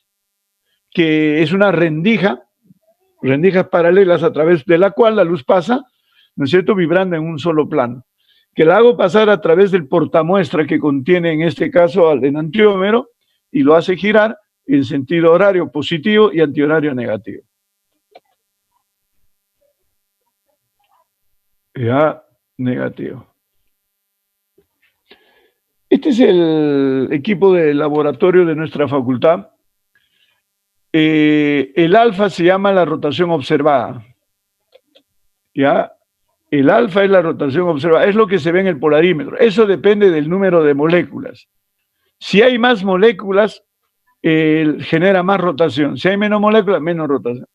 que es una rendijas paralelas a través de la cual la luz pasa, ¿no es cierto?, vibrando en un solo plano. Que la hago pasar a través del portamuestra que contiene en este caso al enantiómero y lo hace girar en sentido horario positivo y antihorario negativo. Ya, negativo. Este es el equipo de laboratorio de nuestra facultad. El alfa se llama la rotación observada. ¿Ya? El alfa es la rotación observada, es lo que se ve en el polarímetro. Eso depende del número de moléculas. Si hay más moléculas, genera más rotación. Si hay menos moléculas, menos rotación.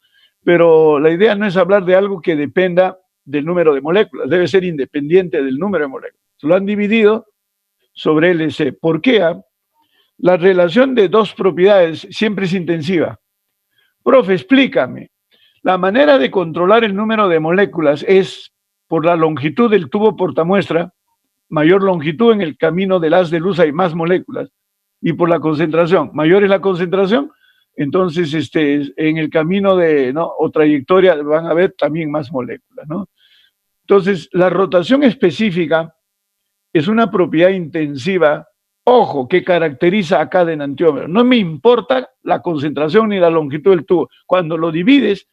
Pero la idea no es hablar de algo que dependa del número de moléculas, debe ser independiente del número de moléculas. Lo han dividido sobre LC. ¿Por qué? La relación de dos propiedades siempre es intensiva. Profe, explícame. La manera de controlar el número de moléculas es por la longitud del tubo portamuestra, mayor longitud en el camino del haz de luz hay más moléculas, y por la concentración, mayor es la concentración, entonces en el camino de, ¿no?, o trayectoria van a haber también más moléculas, ¿no? Entonces, la rotación específica es una propiedad intensiva, ojo, que caracteriza a cada enantiómero. No me importa la concentración ni la longitud del tubo. Cuando lo divides,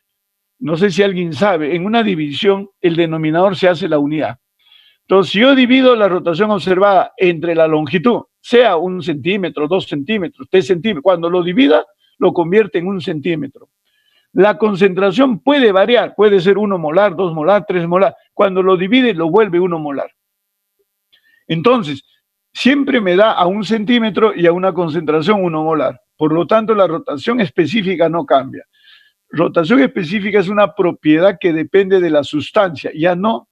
no sé si alguien sabe, en una división el denominador se hace la unidad. Entonces, si yo divido la rotación observada entre la longitud, sea 1 centímetro, 2 centímetros, 3 centímetros, cuando lo divida, lo convierte en 1 centímetro. La concentración puede variar, puede ser 1 molar, 2 molar, 3 molar. Cuando lo divide, lo vuelve 1 molar. Entonces, siempre me da a 1 centímetro y a una concentración 1 molar. Por lo tanto, la rotación específica no cambia. Rotación específica es una propiedad que depende de la sustancia, ya no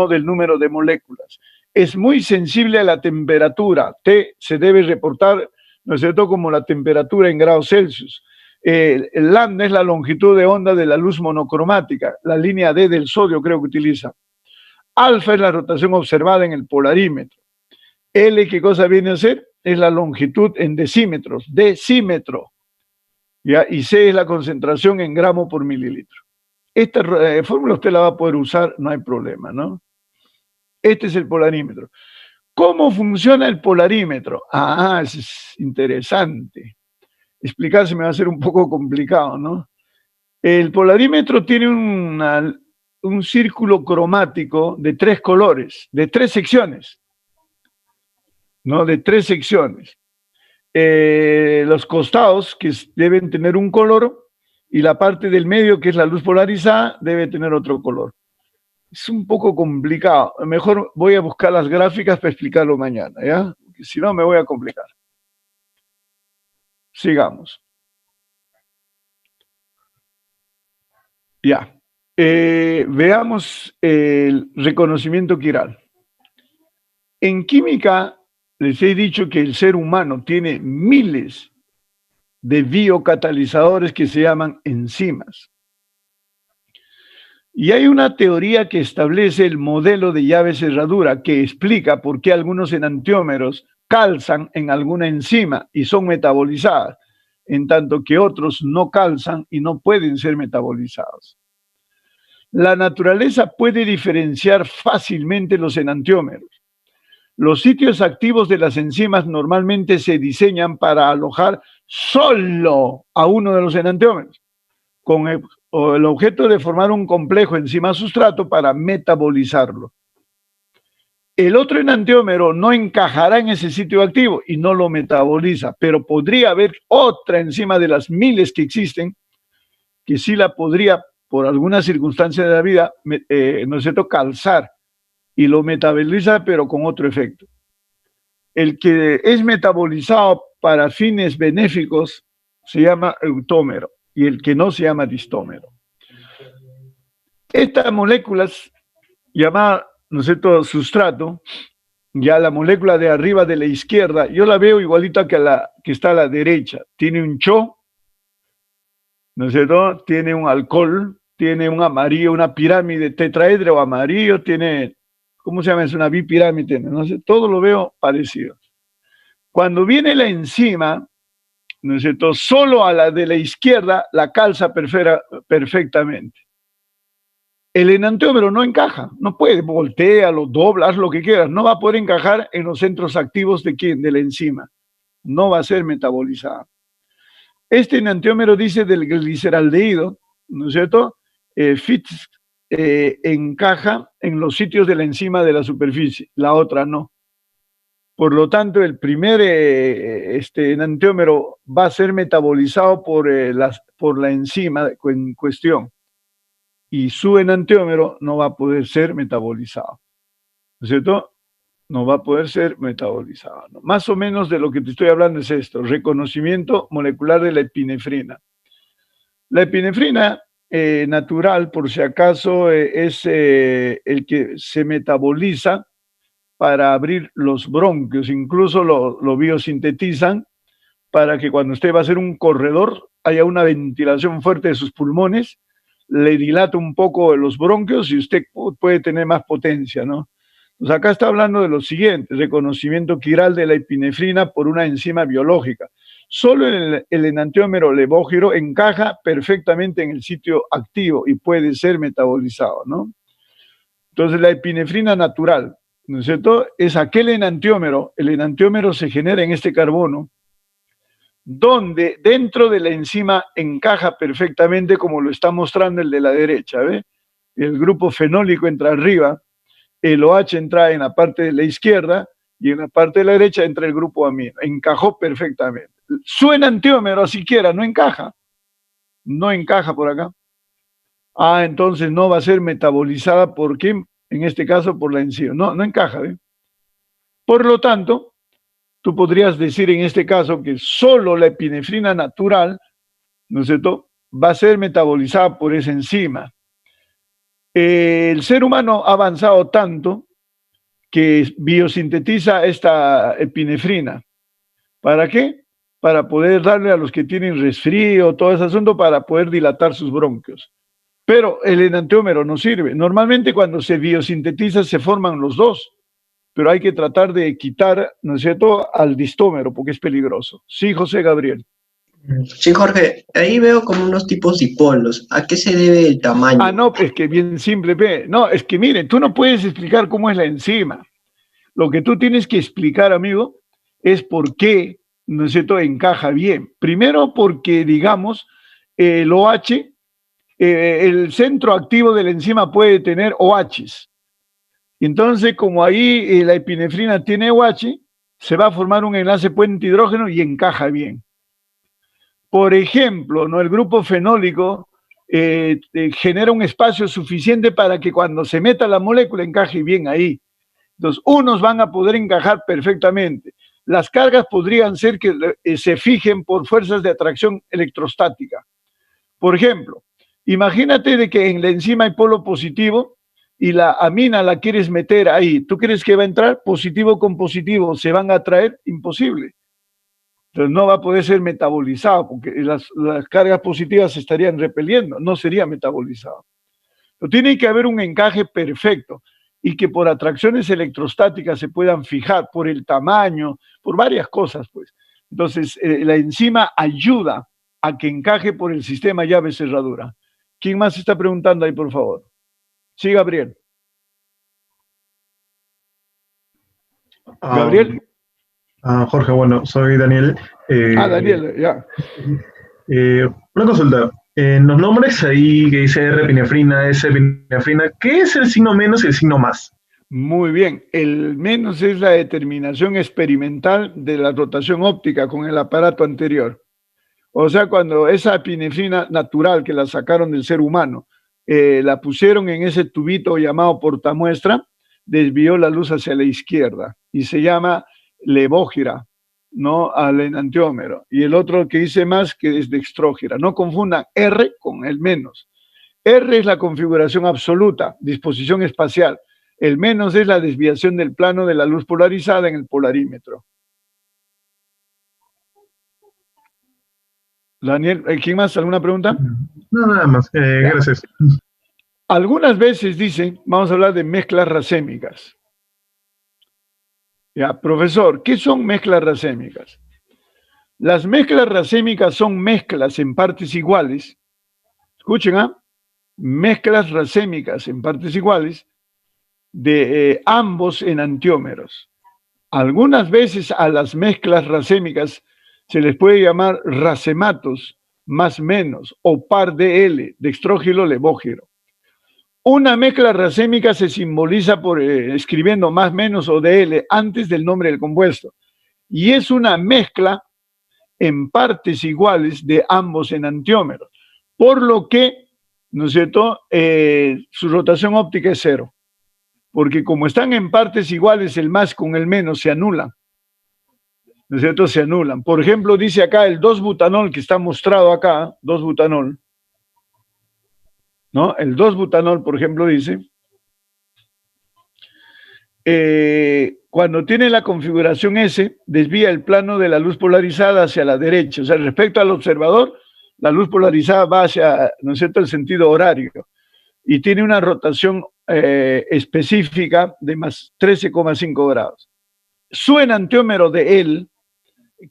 del número de moléculas. Es muy sensible a la temperatura. T se debe reportar, ¿no es cierto?, como la temperatura en grados Celsius. El lambda es la longitud de onda de la luz monocromática, la línea D del sodio creo que utiliza. Alfa es la rotación observada en el polarímetro. L, ¿qué cosa viene a ser? Es la longitud en decímetros, decímetro. ¿Ya? Y C es la concentración en gramo por mililitro. Esta fórmula usted la va a poder usar, no hay problema, ¿no? Este es el polarímetro. ¿Cómo funciona el polarímetro? Ah, es interesante. Explicarse me va a ser un poco complicado, ¿no? El polarímetro tiene un círculo cromático de 3 colores, de 3 secciones, ¿no? De 3 secciones. Los costados, que deben tener un color, y la parte del medio, que es la luz polarizada, debe tener otro color. Es un poco complicado. Mejor voy a buscar las gráficas para explicarlo mañana, ¿ya? Porque si no, me voy a complicar. Sigamos. Ya. Veamos el reconocimiento quiral. En química, les he dicho que el ser humano tiene miles de biocatalizadores que se llaman enzimas. Y hay una teoría que establece el modelo de llave cerradura que explica por qué algunos enantiómeros calzan en alguna enzima y son metabolizadas, en tanto que otros no calzan y no pueden ser metabolizados. La naturaleza puede diferenciar fácilmente los enantiómeros. Los sitios activos de las enzimas normalmente se diseñan para alojar solo a uno de los enantiómeros, con el objeto de formar un complejo enzima-sustrato para metabolizarlo. El otro enantiómero no encajará en ese sitio activo y no lo metaboliza, pero podría haber otra enzima de las miles que existen que sí la podría, por alguna circunstancia de la vida, no es cierto, calzar y lo metaboliza, pero con otro efecto. El que es metabolizado para fines benéficos se llama eutómero y el que no se llama distómero. Estas moléculas llamadas, ¿no es cierto?, sustrato, ya la molécula de arriba de la izquierda, yo la veo igualita que la que está a la derecha. Tiene un CHO, ¿no es cierto?, tiene un alcohol, tiene un amarillo, una pirámide tetraedro amarillo, tiene, ¿cómo se llama? Es una bipirámide, no sé, todo lo veo parecido. Cuando viene la enzima, ¿no es cierto?, solo a la de la izquierda la calza perfectamente. El enantiómero no encaja, no puede, voltealo, dobla, haz lo que quieras, no va a poder encajar en los centros activos de ¿quién? De la enzima, no va a ser metabolizada. Este enantiómero dice del gliceraldehído, ¿no es cierto?, encaja en los sitios de la enzima de la superficie, la otra no. Por lo tanto, el primer enantiómero va a ser metabolizado por la enzima en cuestión, y su enantiómero no va a poder ser metabolizado, ¿no es cierto? No va a poder ser metabolizado, ¿no? Más o menos de lo que te estoy hablando es esto: reconocimiento molecular de la epinefrina. La epinefrina natural, por si acaso, es el que se metaboliza para abrir los bronquios, incluso lo biosintetizan para que cuando usted va a hacer un corredor haya una ventilación fuerte de sus pulmones, le dilata un poco los bronquios y usted puede tener más potencia, ¿no? Pues acá está hablando de lo siguiente: reconocimiento quiral de la epinefrina por una enzima biológica. Solo el enantiómero levógiro encaja perfectamente en el sitio activo y puede ser metabolizado, ¿no? Entonces, la epinefrina natural, ¿no es cierto?, es aquel enantiómero. El enantiómero se genera en este carbono, donde dentro de la enzima encaja perfectamente, como lo está mostrando el de la derecha, ¿ve? El grupo fenólico entra arriba, el OH entra en la parte de la izquierda y en la parte de la derecha entra el grupo amino. Encajó perfectamente. Su enantiómero siquiera no encaja por acá. Entonces no va a ser metabolizada por quién, en este caso por la enzima. No encaja, ¿ve? Por lo tanto, tú podrías decir en este caso que solo la epinefrina natural, ¿no es cierto?, va a ser metabolizada por esa enzima. El ser humano ha avanzado tanto que biosintetiza esta epinefrina. ¿Para qué? Para poder darle a los que tienen resfrío, todo ese asunto, para poder dilatar sus bronquios. Pero el enantiómero no sirve. Normalmente cuando se biosintetiza se forman los dos, pero hay que tratar de quitar, ¿no es cierto?, al distómero, porque es peligroso. Sí, José Gabriel. Sí, Jorge, ahí veo como unos tipos dipolos. ¿A qué se debe el tamaño? No, es que bien simple, ve. No, es que miren, tú no puedes explicar cómo es la enzima. Lo que tú tienes que explicar, amigo, es por qué, ¿no es cierto?, encaja bien. Primero porque, digamos, el OH, el centro activo de la enzima puede tener OHs. Entonces, como ahí la epinefrina tiene OH, se va a formar un enlace puente hidrógeno y encaja bien. Por ejemplo, ¿no?, el grupo fenólico genera un espacio suficiente para que cuando se meta la molécula encaje bien ahí. Entonces, unos van a poder encajar perfectamente. Las cargas podrían ser que se fijen por fuerzas de atracción electrostática. Por ejemplo, imagínate de que en la enzima hay polo positivo y la amina la quieres meter ahí. ¿Tú crees que va a entrar? Positivo con positivo, ¿se van a atraer? Imposible. Entonces no va a poder ser metabolizado porque las cargas positivas se estarían repeliendo, no sería metabolizado. Pero tiene que haber un encaje perfecto y que por atracciones electrostáticas se puedan fijar, por el tamaño, por varias cosas, pues. Entonces, la enzima ayuda a que encaje por el sistema llave-cerradura. ¿Quién más está preguntando ahí, por favor? Sí, Gabriel. Gabriel. Jorge, bueno, soy Daniel. Daniel, ya. Una consulta. En los nombres ahí que dice R-epinefrina, S-epinefrina, ¿qué es el signo menos y el signo más? Muy bien. El menos es la determinación experimental de la rotación óptica con el aparato anterior. O sea, cuando esa epinefrina natural que la sacaron del ser humano, la pusieron en ese tubito llamado portamuestra, desvió la luz hacia la izquierda y se llama levógira, no al enantiómero. Y el otro que dice más, que es dextrógira. No confundan R con el menos. R es la configuración absoluta, disposición espacial. El menos es la desviación del plano de la luz polarizada en el polarímetro. Daniel, ¿quién más? ¿Alguna pregunta? No, nada más. Gracias. Algunas veces dicen, vamos a hablar de mezclas racémicas. Ya, profesor, ¿qué son mezclas racémicas? Las mezclas racémicas son mezclas en partes iguales. Escuchen, mezclas racémicas en partes iguales de ambos enantiómeros. Algunas veces a las mezclas racémicas se les puede llamar racematos más menos o par de L, dextrógiro levógiro. Una mezcla racémica se simboliza por escribiendo más, menos o DL antes del nombre del compuesto. Y es una mezcla en partes iguales de ambos enantiómeros. Por lo que, ¿no es cierto?, su rotación óptica es cero. Porque como están en partes iguales, el más con el menos se anulan. ¿No es cierto? Se anulan. Por ejemplo, dice acá el 2-butanol que está mostrado acá, 2-butanol, ¿no? El 2-butanol, por ejemplo, dice, cuando tiene la configuración S, desvía el plano de la luz polarizada hacia la derecha. O sea, respecto al observador, la luz polarizada va hacia, ¿no es cierto?, el sentido horario. Y tiene una rotación específica de más 13,5 grados. Su enantiómero de él,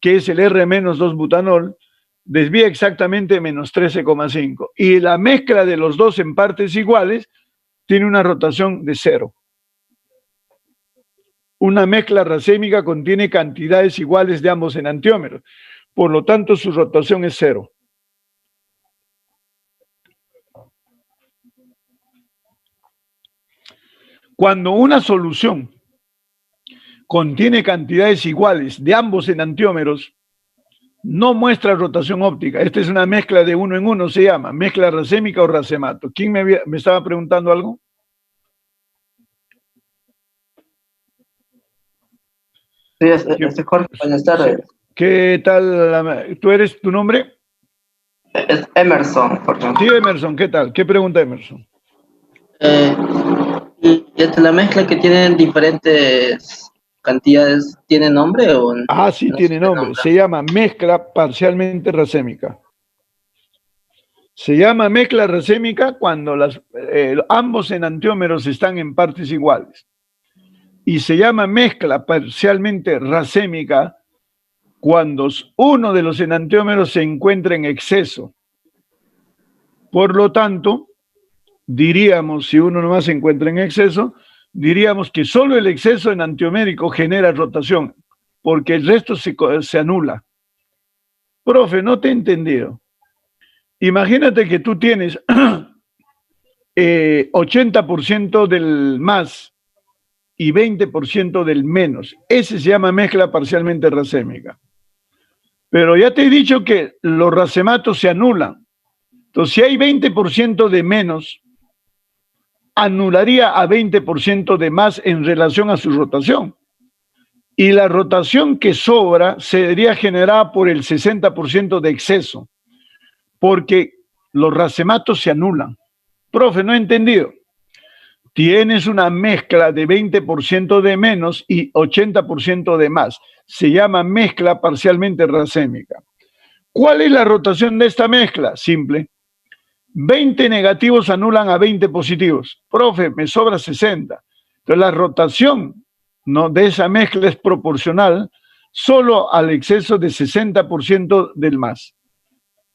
que es el R-2-butanol, desvía exactamente menos 13,5. Y la mezcla de los dos en partes iguales tiene una rotación de cero. Una mezcla racémica contiene cantidades iguales de ambos enantiómeros. Por lo tanto, su rotación es cero. Cuando una solución contiene cantidades iguales de ambos enantiómeros, no muestra rotación óptica. Esta es una mezcla de uno en uno, se llama mezcla racémica o racemato. ¿Quién me estaba preguntando algo? Sí, Jorge, buenas tardes. ¿Qué tal? ¿Tú eres tu nombre? Es Emerson, Jorge. Sí, Emerson, ¿qué tal? ¿Qué pregunta, Emerson? ¿Y la mezcla que tienen diferentes cantidades, ¿tiene nombre o no? Ah, sí, tiene nombre. Se llama mezcla parcialmente racémica. Se llama mezcla racémica cuando ambos enantiómeros están en partes iguales. Y se llama mezcla parcialmente racémica cuando uno de los enantiómeros se encuentra en exceso. Por lo tanto, diríamos, si uno nomás se encuentra en exceso, diríamos que solo el exceso enantiomérico genera rotación, porque el resto se anula. Profe, no te he entendido. Imagínate que tú tienes 80% del más y 20% del menos. Ese se llama mezcla parcialmente racémica. Pero ya te he dicho que los racematos se anulan. Entonces, si hay 20% de menos, anularía a 20% de más en relación a su rotación. Y la rotación que sobra sería generada por el 60% de exceso, porque los racematos se anulan. Profe, no he entendido. Tienes una mezcla de 20% de menos y 80% de más. Se llama mezcla parcialmente racémica. ¿Cuál es la rotación de esta mezcla? Simple. 20 negativos anulan a 20 positivos. Profe, me sobra 60. Entonces la rotación, ¿no?, de esa mezcla es proporcional solo al exceso de 60% del más.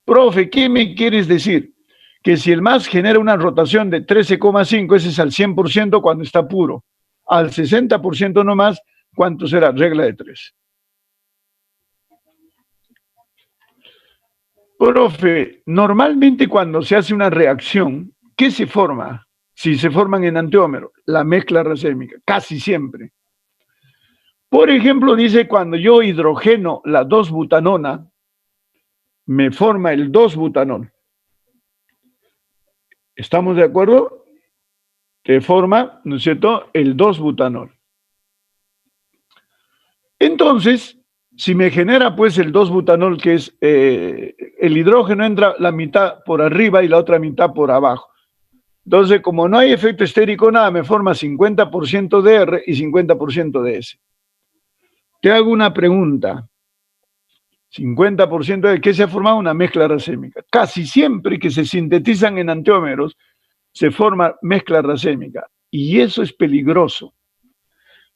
Profe, ¿qué me quieres decir? Que si el más genera una rotación de 13,5, ese es al 100% cuando está puro. Al 60% no más, ¿cuánto será? Regla de 3. Profe, normalmente cuando se hace una reacción, ¿qué se forma? Si se forman enantiómeros, la mezcla racémica, casi siempre. Por ejemplo, dice cuando yo hidrogeno la 2-butanona, me forma el 2-butanol. ¿Estamos de acuerdo? Que forma, ¿no es cierto?, el 2-butanol. Entonces, si me genera pues el 2-butanol, que es el hidrógeno, entra la mitad por arriba y la otra mitad por abajo. Entonces, como no hay efecto estérico, nada, me forma 50% de R y 50% de S. Te hago una pregunta. 50% de ¿qué se ha formado? Una mezcla racémica. Casi siempre que se sintetizan enantiómeros, se forma mezcla racémica. Y eso es peligroso.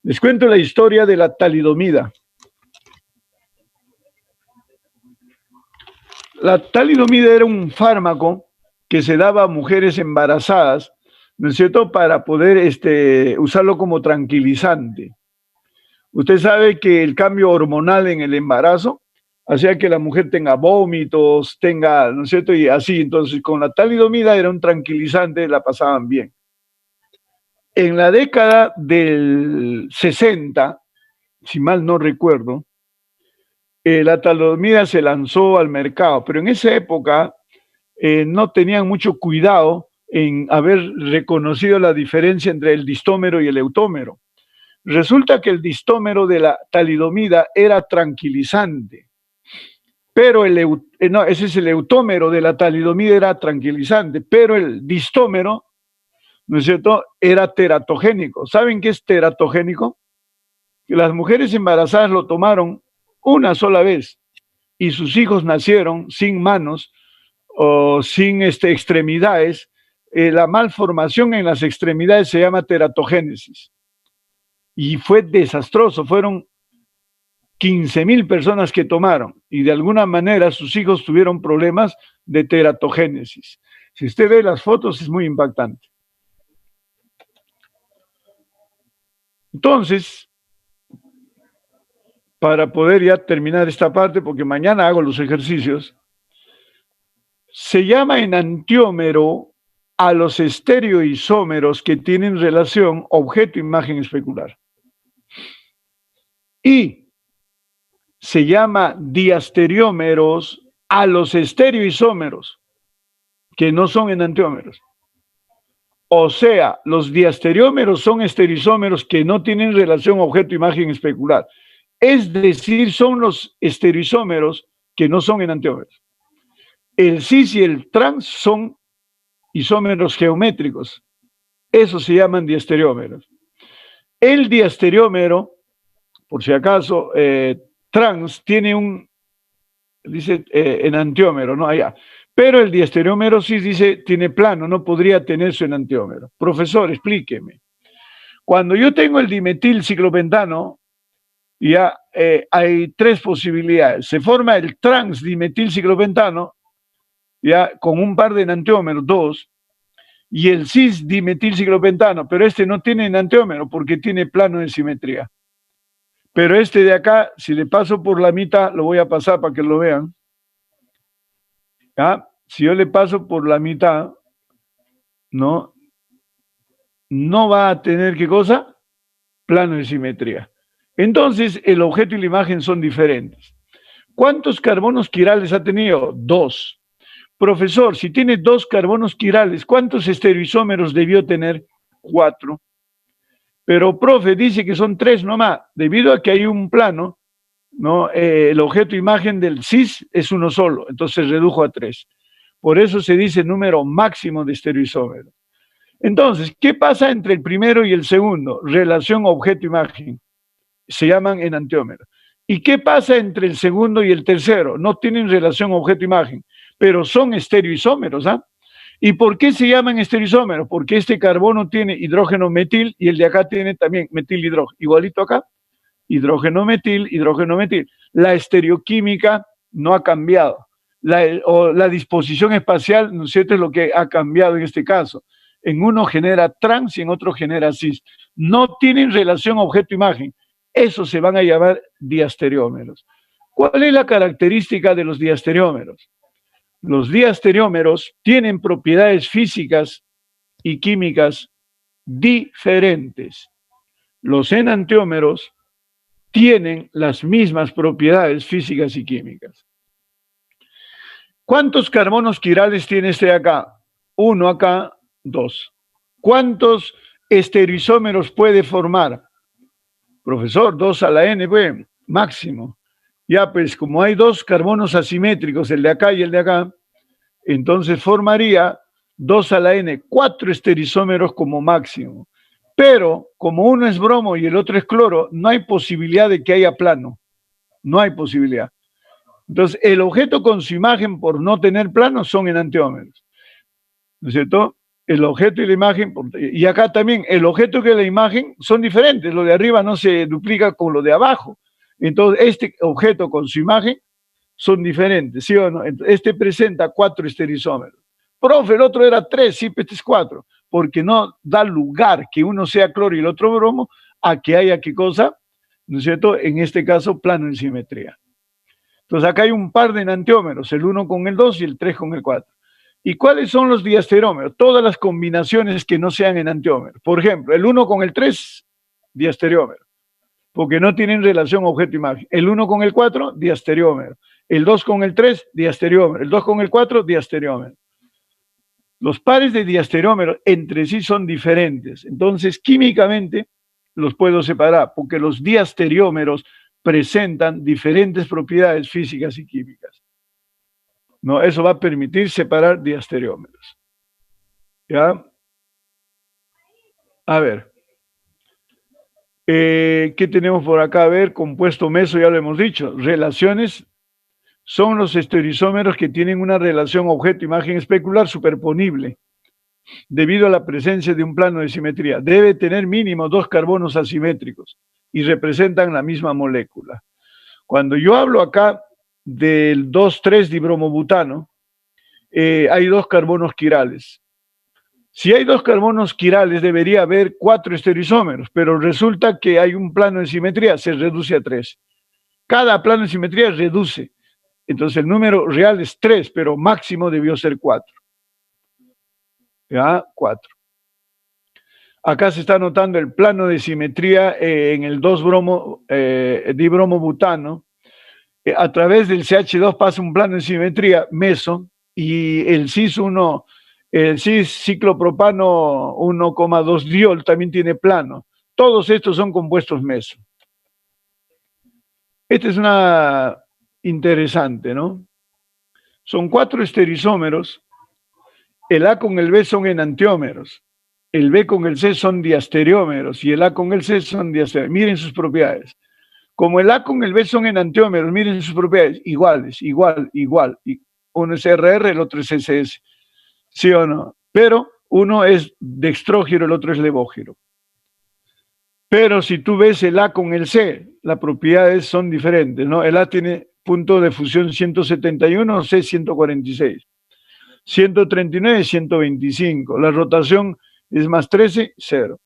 Les cuento la historia de la talidomida. La talidomida era un fármaco que se daba a mujeres embarazadas, ¿no es cierto?, para poder usarlo como tranquilizante. Usted sabe que el cambio hormonal en el embarazo hacía que la mujer tenga vómitos, tenga, ¿no es cierto?, y así. Entonces, con la talidomida era un tranquilizante, la pasaban bien. en la década del 60, si mal no recuerdo, la talidomida se lanzó al mercado, pero en esa época no tenían mucho cuidado en haber reconocido la diferencia entre el distómero y el eutómero. Resulta que el distómero de la talidomida era tranquilizante, pero ese es el eutómero de la talidomida, era tranquilizante, pero el distómero, ¿no es cierto?, era teratogénico. ¿Saben qué es teratogénico? Que las mujeres embarazadas lo tomaron una sola vez y sus hijos nacieron sin manos o sin extremidades. La malformación en las extremidades se llama teratogénesis y fue desastroso. Fueron 15,000 personas que tomaron y de alguna manera sus hijos tuvieron problemas de teratogénesis. Si usted ve las fotos es muy impactante. Entonces, para poder ya terminar esta parte, porque mañana hago los ejercicios, se llama enantiómero a los estereoisómeros que tienen relación objeto-imagen especular. Y se llama diasteriómeros a los estereoisómeros que no son enantiómeros. O sea, los diasteriómeros son estereoisómeros que no tienen relación objeto-imagen especular. Es decir, son los estereoisómeros que no son enantiómeros. El cis y el trans son isómeros geométricos. Esos se llaman diasteriómeros. El diasteriómero, por si acaso, trans tiene dice enantiómero, ¿no? Allá. Pero el diasteriómero cis dice, tiene plano, no podría tener su enantiómero. Profesor, explíqueme. Cuando yo tengo el dimetilciclopentano, ya hay tres posibilidades. Se forma el transdimetilciclopentano, ya con un par de enantiómeros, 2, y el cis dimetilciclopentano, pero este no tiene enantiómero porque tiene plano de simetría. Pero este de acá, si le paso por la mitad, lo voy a pasar para que lo vean. ¿Ya? Si yo le paso por la mitad, no va a tener, ¿qué cosa? Plano de simetría. Entonces, el objeto y la imagen son diferentes. ¿Cuántos carbonos quirales ha tenido? 2. Profesor, si tiene 2 carbonos quirales, ¿cuántos estereoisómeros debió tener? 4. Pero, profe, dice que son 3 nomás. Debido a que hay un plano, ¿no? El objeto imagen del cis es uno solo, entonces se redujo a 3. Por eso se dice número máximo de estereoisómeros. Entonces, ¿qué pasa entre el primero y el segundo? Relación objeto-imagen. Se llaman enantiómeros. ¿Y qué pasa entre el segundo y el tercero? No tienen relación objeto-imagen, pero son estereoisómeros, ¿ah? ¿Y por qué se llaman estereoisómeros? Porque este carbono tiene hidrógeno metil y el de acá tiene también metil hidrógeno. Igualito acá, hidrógeno metil, hidrógeno metil. La estereoquímica no ha cambiado. La disposición espacial, ¿no es cierto?, es lo que ha cambiado en este caso. En uno genera trans y en otro genera cis. No tienen relación objeto-imagen. Esos se van a llamar diasteriómeros. ¿Cuál es la característica de los diasteriómeros? Los diasteriómeros tienen propiedades físicas y químicas diferentes. Los enantiómeros tienen las mismas propiedades físicas y químicas. ¿Cuántos carbonos quirales tiene este de acá? 1 acá, 2. ¿Cuántos estereoisómeros puede formar? Profesor, 2 a la n, pues, máximo. Ya, pues, como hay 2 carbonos asimétricos, el de acá y el de acá, entonces formaría 2 a la n, 4 estereoisómeros como máximo. Pero, como uno es bromo y el otro es cloro, no hay posibilidad de que haya plano. No hay posibilidad. Entonces, el objeto con su imagen, por no tener plano, son enantiómeros. ¿No es cierto? El objeto y la imagen, y acá también, el objeto y la imagen son diferentes. Lo de arriba no se duplica con lo de abajo. Entonces, este objeto con su imagen son diferentes, ¿sí o no? Este presenta 4 estereoisómeros. Profe, el otro era 3, sí, este es 4, porque no da lugar que uno sea cloro y el otro bromo a que haya, ¿qué cosa? ¿No es cierto? En este caso, plano en simetría. Entonces, acá hay un par de enantiómeros, el 1 con el 2 y el 3 con el 4. ¿Y cuáles son los diastereómeros? Todas las combinaciones que no sean enantiómeros. Por ejemplo, el 1 con el 3, diastereómero, porque no tienen relación objeto-imagen. El 1 con el 4, diastereómero. El 2 con el 3, diastereómero. El 2 con el 4, diastereómero. Los pares de diastereómeros entre sí son diferentes. Entonces, químicamente los puedo separar, porque los diastereómeros presentan diferentes propiedades físicas y químicas. ¿No? Eso va a permitir separar diastereómeros. ¿Ya? A ver. ¿Qué tenemos por acá? A ver, compuesto meso, ya lo hemos dicho. Relaciones son los estereoisómeros que tienen una relación objeto-imagen especular superponible debido a la presencia de un plano de simetría. Debe tener mínimo 2 carbonos asimétricos y representan la misma molécula. Cuando yo hablo acá del 2,3-dibromobutano, hay 2 carbonos quirales. Si hay 2 carbonos quirales, debería haber 4 estereoisómeros, pero resulta que hay un plano de simetría, se reduce a 3. Cada plano de simetría reduce. Entonces el número real es 3, pero máximo debió ser 4. ¿Ya? 4. Acá se está notando el plano de simetría en el 2-dibromobutano. A través del CH2 pasa un plano de simetría meso y el cis-1, el cis-ciclopropano 1,2 diol también tiene plano. Todos estos son compuestos meso. Esta es una interesante, ¿no? Son 4 estereoisómeros. El A con el B son enantiómeros. El B con el C son diastereómeros y el A con el C son diastereómeros. Miren sus propiedades. Como el A con el B son enantiómeros, miren sus propiedades. Iguales, igual. Uno es RR, el otro es SS. ¿Sí o no? Pero uno es dextrógiro, el otro es levógiro. Pero si tú ves el A con el C, las propiedades son diferentes, ¿no? El A tiene punto de fusión 171, C 146. 139, 125. La rotación es más 13, 0.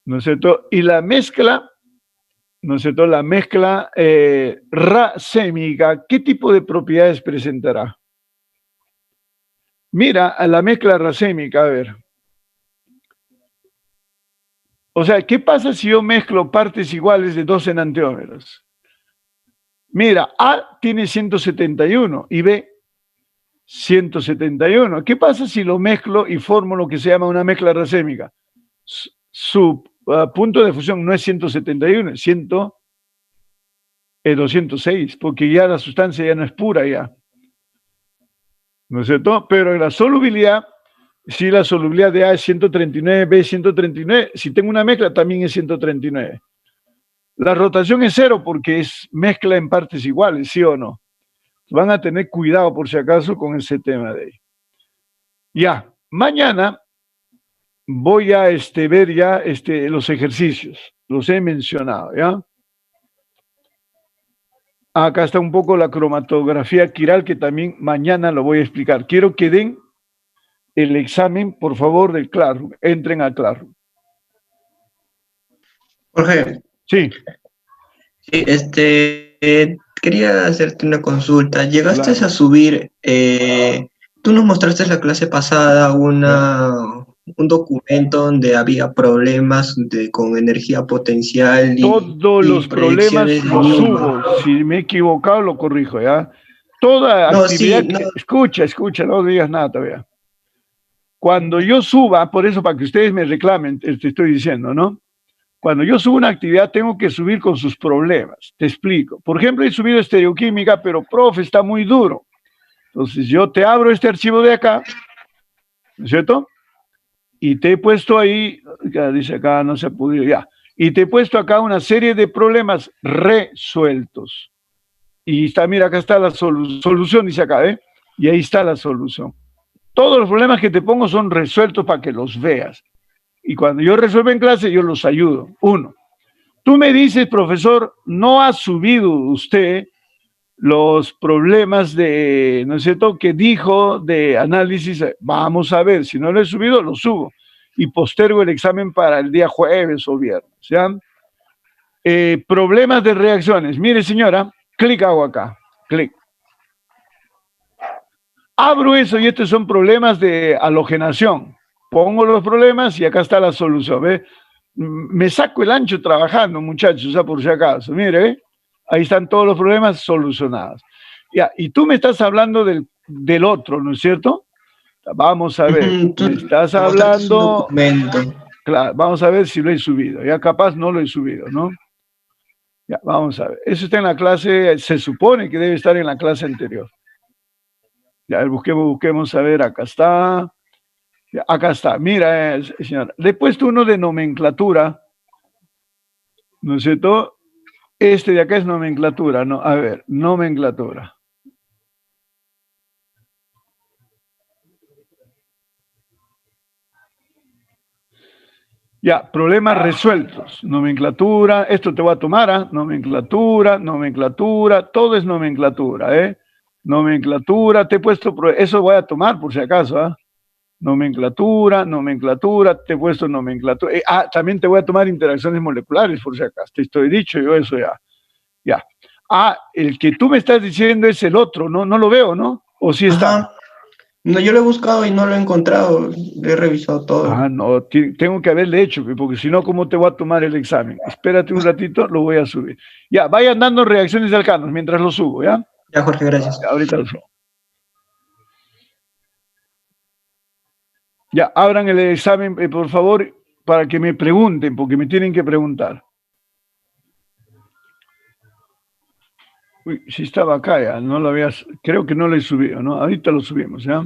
¿No es cierto? Y la mezcla, ¿no es cierto? La mezcla racémica, ¿qué tipo de propiedades presentará? Mira, a la mezcla racémica, a ver. O sea, ¿qué pasa si yo mezclo partes iguales de 2 enantiómeros? Mira, A tiene 171 y B 171. ¿Qué pasa si lo mezclo y formo lo que se llama una mezcla racémica? Su punto de fusión no es 171, es 206, porque ya la sustancia ya no es pura ya. ¿No es cierto? Pero en la solubilidad, si la solubilidad de A es 139, B es 139, si tengo una mezcla también es 139. La rotación es 0 porque es mezcla en partes iguales, ¿sí o no? Van a tener cuidado por si acaso con ese tema de ahí. Ya, mañana voy a ver ya los ejercicios, los he mencionado, ¿ya? Acá está un poco la cromatografía quiral que también mañana lo voy a explicar. Quiero que den el examen, por favor, del Classroom. Entren a Classroom. Jorge. Sí. Sí, quería hacerte una consulta. ¿Llegaste Claro. a subir, tú nos mostraste la clase pasada un documento donde había problemas con energía potencial todos los problemas predicciones de los Newman? subo. Si me he equivocado, lo corrijo, ¿ya? Toda No, actividad sí, no. Escucha, no digas nada todavía. Cuando yo suba, por eso para que ustedes me reclamen, te estoy diciendo, ¿no? Cuando yo subo una actividad, tengo que subir con sus problemas. Te explico. Por ejemplo, he subido estereoquímica, pero, profe, está muy duro. Entonces, yo te abro este archivo de acá, ¿no es cierto? Y te he puesto ahí, dice acá, no se ha podido, ya. Y te he puesto acá una serie de problemas resueltos. Y está, mira, acá está la solución, dice acá, ¿eh? Y ahí está la solución. Todos los problemas que te pongo son resueltos para que los veas. Y cuando yo resuelvo en clase, yo los ayudo. 1. Tú me dices, profesor, no ha subido usted los problemas de, ¿no es cierto?, que dijo de análisis. Vamos a ver, si no lo he subido, lo subo. Y postergo el examen para el día jueves o viernes. ¿Ya? Problemas de reacciones. Mire, señora, clic hago acá. Clic. Abro eso y estos son problemas de halogenación. Pongo los problemas y acá está la solución. ¿Ve? Me saco el ancho trabajando, muchachos, por si acaso. Mire, ¿ve? Ahí están todos los problemas solucionados. Ya, y tú me estás hablando del otro, ¿no es cierto? Vamos a ver, me estás hablando... Claro, vamos a ver si lo he subido. Ya capaz no lo he subido, ¿no? Ya, vamos a ver. Eso está en la clase, se supone que debe estar en la clase anterior. Ya, a ver, busquemos, a ver, acá está. Ya, acá está, mira, señora. Le he puesto uno de nomenclatura, ¿no es cierto? Este de acá es nomenclatura, ¿no? A ver, nomenclatura. Ya, problemas resueltos, nomenclatura, esto te voy a tomar, ¿ah? Nomenclatura, todo es nomenclatura, ¿eh? Nomenclatura, te he puesto, eso voy a tomar por si acaso, ¿ah? Nomenclatura, te he puesto nomenclatura. También te voy a tomar interacciones moleculares por si acaso, te estoy dicho yo eso ya. Ya. El que tú me estás diciendo es el otro, ¿no? No lo veo, ¿no? ¿O sí está? Ajá. No, yo lo he buscado y no lo he encontrado, he revisado todo. No, tengo que haberle hecho, porque si no, ¿cómo te voy a tomar el examen? Espérate un ratito, lo voy a subir. Ya, vayan dando reacciones de alcanos mientras lo subo, ¿ya? Ya, Jorge, gracias. Ya, ahorita lo subo. Ya, abran el examen, por favor, para que me pregunten, porque me tienen que preguntar. Uy, si estaba acá ya, no lo habías, creo que no lo he subido, ¿no? Ahorita lo subimos, ¿ya?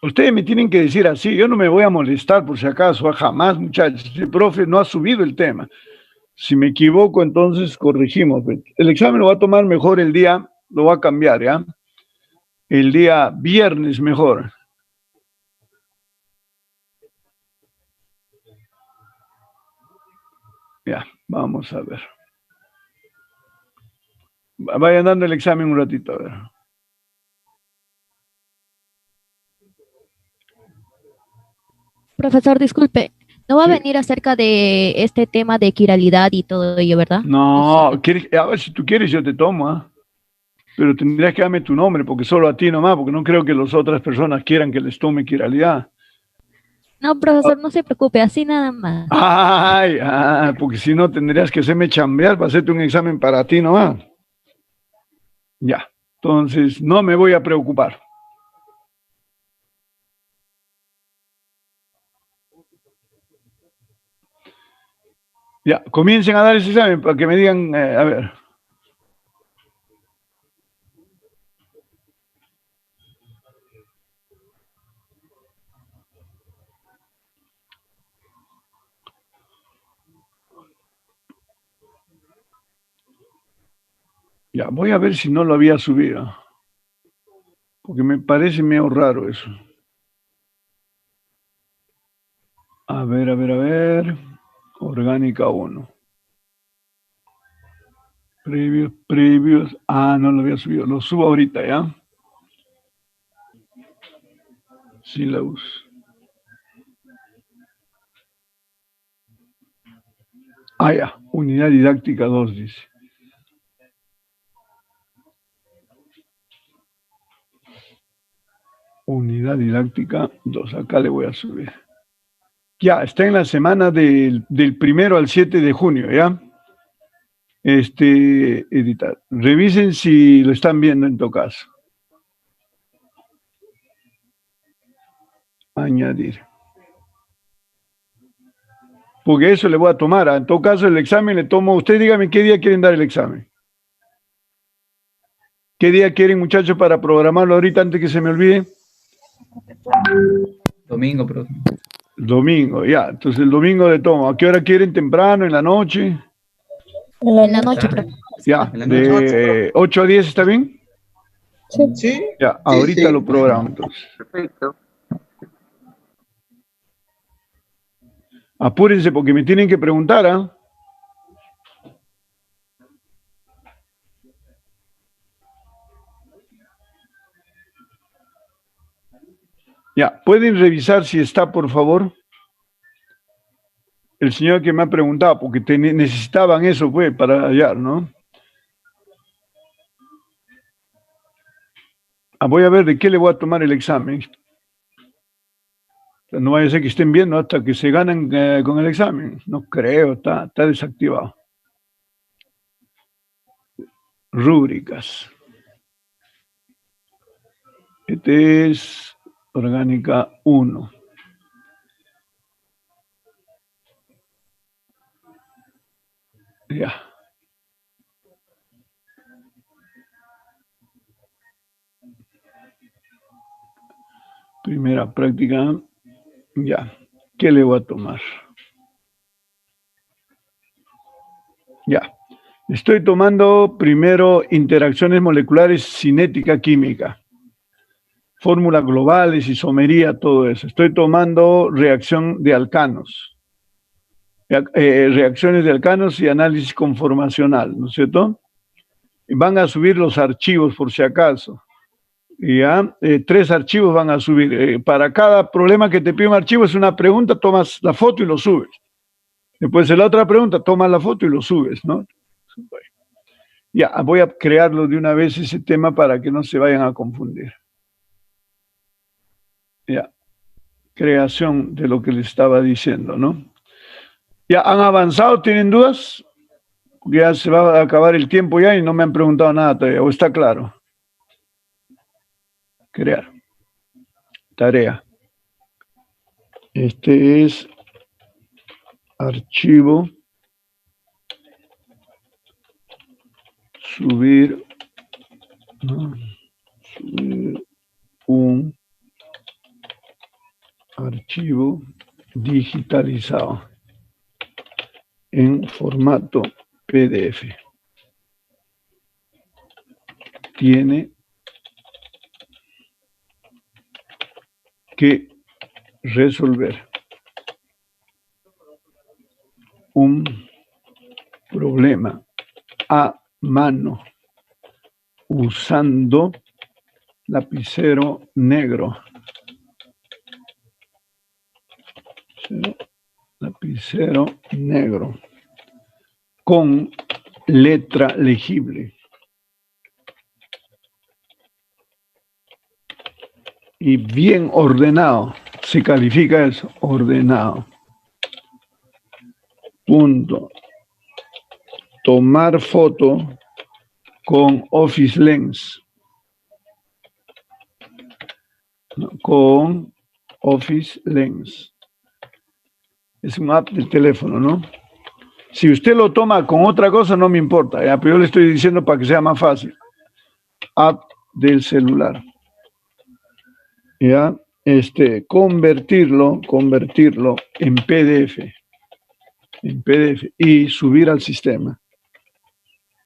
Ustedes me tienen que decir así, yo no me voy a molestar por si acaso, jamás, muchachos. El profe no ha subido el tema. Si me equivoco, entonces corregimos. El examen lo va a tomar mejor el día, lo va a cambiar, ¿ya? El día viernes mejor. Ya, vamos a ver. Vayan dando el examen un ratito, a ver. Profesor, disculpe, ¿no va a venir acerca de este tema de quiralidad y todo ello, verdad? No, a ver, si tú quieres yo te tomo, ¿ah? Pero tendrías que darme tu nombre, porque solo a ti nomás, porque no creo que las otras personas quieran que les tome quiralidad. No, profesor, no se preocupe, así nada más. Porque si no tendrías que hacerme chambear para hacerte un examen para ti nomás. Ya, entonces no me voy a preocupar. Ya, comiencen a dar ese examen para que me digan, a ver. Ya, voy a ver si no lo había subido. Porque me parece medio raro eso. A ver, a ver, a ver. Orgánica 1. Previos. No lo había subido. Lo subo ahorita, ¿ya? Syllabus. Ya. Unidad didáctica 2, dice. Unidad didáctica 2. Acá le voy a subir. Ya, está en la semana del 1 al 7 de junio, ¿ya? Editar. Revisen si lo están viendo en todo caso. Añadir. Porque eso le voy a tomar. En todo caso, el examen le tomo. Usted dígame qué día quieren dar el examen. ¿Qué día quieren, muchachos, para programarlo ahorita antes que se me olvide? Domingo, profe. Domingo, ya. Entonces el domingo le tomo. ¿A qué hora quieren? ¿Temprano? ¿En la noche? En la noche, profe. Ya, de 8 a 10, ¿está bien? Sí. Ya, ahorita lo programo entonces. Perfecto. Apúrense porque me tienen que preguntar, ¿ah? Ya, ¿pueden revisar si está, por favor? El señor que me ha preguntado, porque necesitaban eso, pues, para hallar, ¿no? Voy a ver de qué le voy a tomar el examen. No vaya a ser que estén viendo hasta que se ganan con el examen. No creo, está desactivado. Rúbricas. Este es orgánica 1. Ya. Primera práctica. Ya. ¿Qué le voy a tomar? Ya. Estoy tomando primero interacciones moleculares, cinética química. Fórmulas globales, isomería, todo eso. Estoy tomando reacción de alcanos. Reacciones de alcanos y análisis conformacional, ¿no es cierto? Y van a subir los archivos por si acaso. Ya, 3 archivos van a subir. Para cada problema que te pide un archivo es una pregunta, tomas la foto y lo subes. Después de la otra pregunta, tomas la foto y lo subes, ¿no? Ya, voy a crearlo de una vez ese tema para que no se vayan a confundir. Ya, creación de lo que les estaba diciendo, ¿no? ¿Ya han avanzado? ¿Tienen dudas? Ya se va a acabar el tiempo ya y no me han preguntado nada todavía, ¿o está claro? Crear. Tarea. Este es archivo. Subir, ¿no? Subir un archivo digitalizado en formato PDF. Tiene que resolver un problema a mano usando lapicero negro. Lapicero negro con letra legible y bien ordenado. Se califica eso, ordenado. Punto. Tomar foto con Office Lens. Con Office Lens. Es un app del teléfono, ¿no? Si usted lo toma con otra cosa, no me importa, ¿ya? Pero yo le estoy diciendo para que sea más fácil. App del celular. ¿Ya? Convertirlo en PDF. En PDF. Y subir al sistema.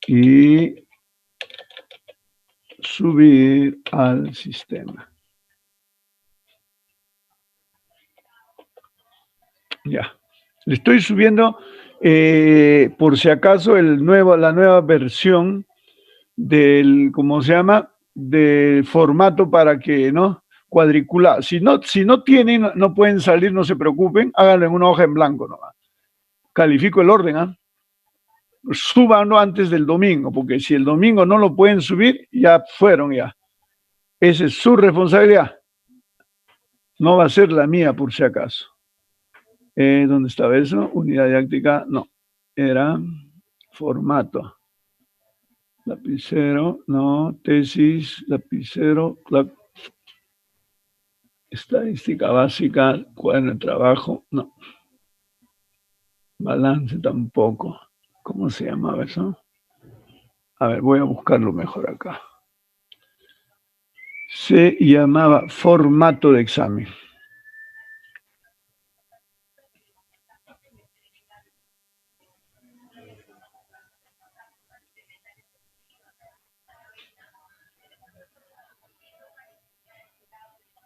Y subir al sistema. Ya. Le estoy subiendo, por si acaso, la nueva versión del, ¿cómo se llama? Del formato para que, ¿no? Cuadriculado. Si no tienen, no pueden salir, no se preocupen, háganlo en una hoja en blanco nomás. Califico el orden, ¿ah? Súbanlo antes del domingo, porque si el domingo no lo pueden subir, ya fueron ya. Esa es su responsabilidad. No va a ser la mía, por si acaso. ¿Dónde estaba eso? Unidad didáctica, no. Era formato. Lapicero, no. Tesis, lapicero. Estadística básica, cuaderno de trabajo, no. Balance tampoco. ¿Cómo se llamaba eso? A ver, voy a buscarlo mejor acá. Se llamaba formato de examen.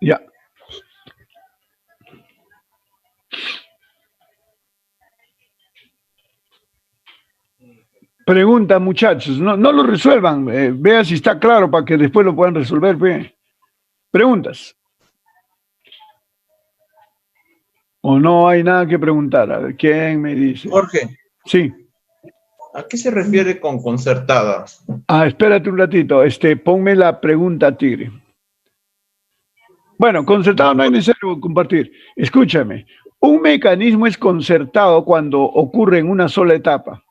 Ya. Pregunta, muchachos, no lo resuelvan, vea si está claro para que después lo puedan resolver. Preguntas. ¿O no hay nada que preguntar? A ver, ¿quién me dice? Jorge. Sí. ¿A qué se refiere con concertada? Espérate un ratito, ponme la pregunta, Tigre. Bueno, concertado no es necesario compartir. Escúchame, un mecanismo es concertado cuando ocurre en una sola etapa.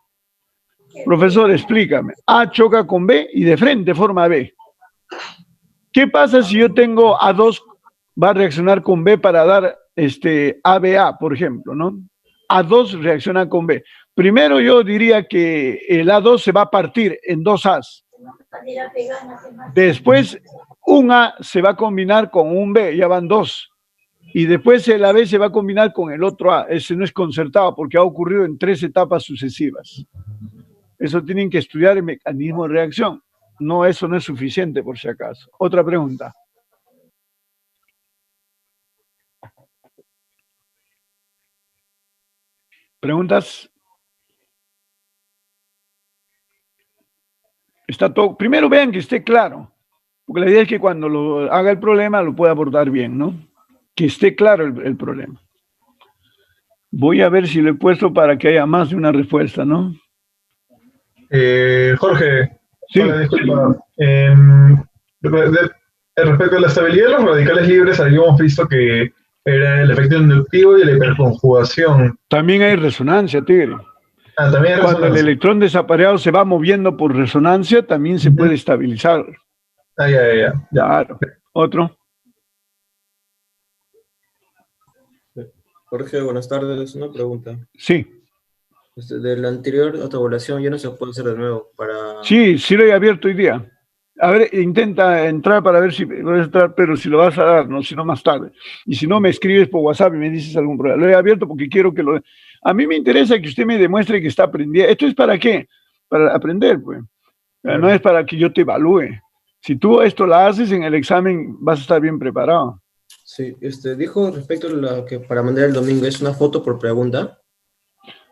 Profesor, explícame. A choca con B y de frente forma B. ¿Qué pasa si yo tengo A2, va a reaccionar con B para dar ABA, por ejemplo, ¿no? A2 reacciona con B. Primero yo diría que el A2 se va a partir en dos A's. Después un A se va a combinar con un B, ya van dos. Y después el AB se va a combinar con el otro A. Ese no es concertado porque ha ocurrido en 3 etapas sucesivas. Eso tienen que estudiar el mecanismo de reacción. No, eso no es suficiente por si acaso. Otra pregunta. ¿Preguntas? Está todo. Primero vean que esté claro, porque la idea es que cuando lo haga el problema lo pueda abordar bien, ¿no? Que esté claro el problema. Voy a ver si lo he puesto para que haya más de una respuesta, ¿no? Jorge, sí. Hola, disculpa. Respecto a la estabilidad de los radicales libres, habíamos visto que era el efecto inductivo y la hiperconjugación. También hay resonancia, Tigre. También hay Cuando resonancia. el electrón desapareado se va moviendo por resonancia, también se puede estabilizar. Ya. Claro. Otro. Jorge, buenas tardes. Una pregunta. Sí. De la anterior autoevaluación ya no se puede hacer de nuevo para... Sí, sí lo he abierto hoy día. A ver, intenta entrar para ver si puedes entrar, pero si lo vas a dar, no, si no más tarde. Y si no, me escribes por WhatsApp y me dices algún problema. Lo he abierto porque quiero que lo... A mí me interesa que usted me demuestre que está aprendiendo. ¿Esto es para qué? Para aprender, pues. No es para que yo te evalúe. Si tú esto la haces en el examen, vas a estar bien preparado. Sí, dijo respecto a lo que para mandar el domingo, ¿es una foto por pregunta?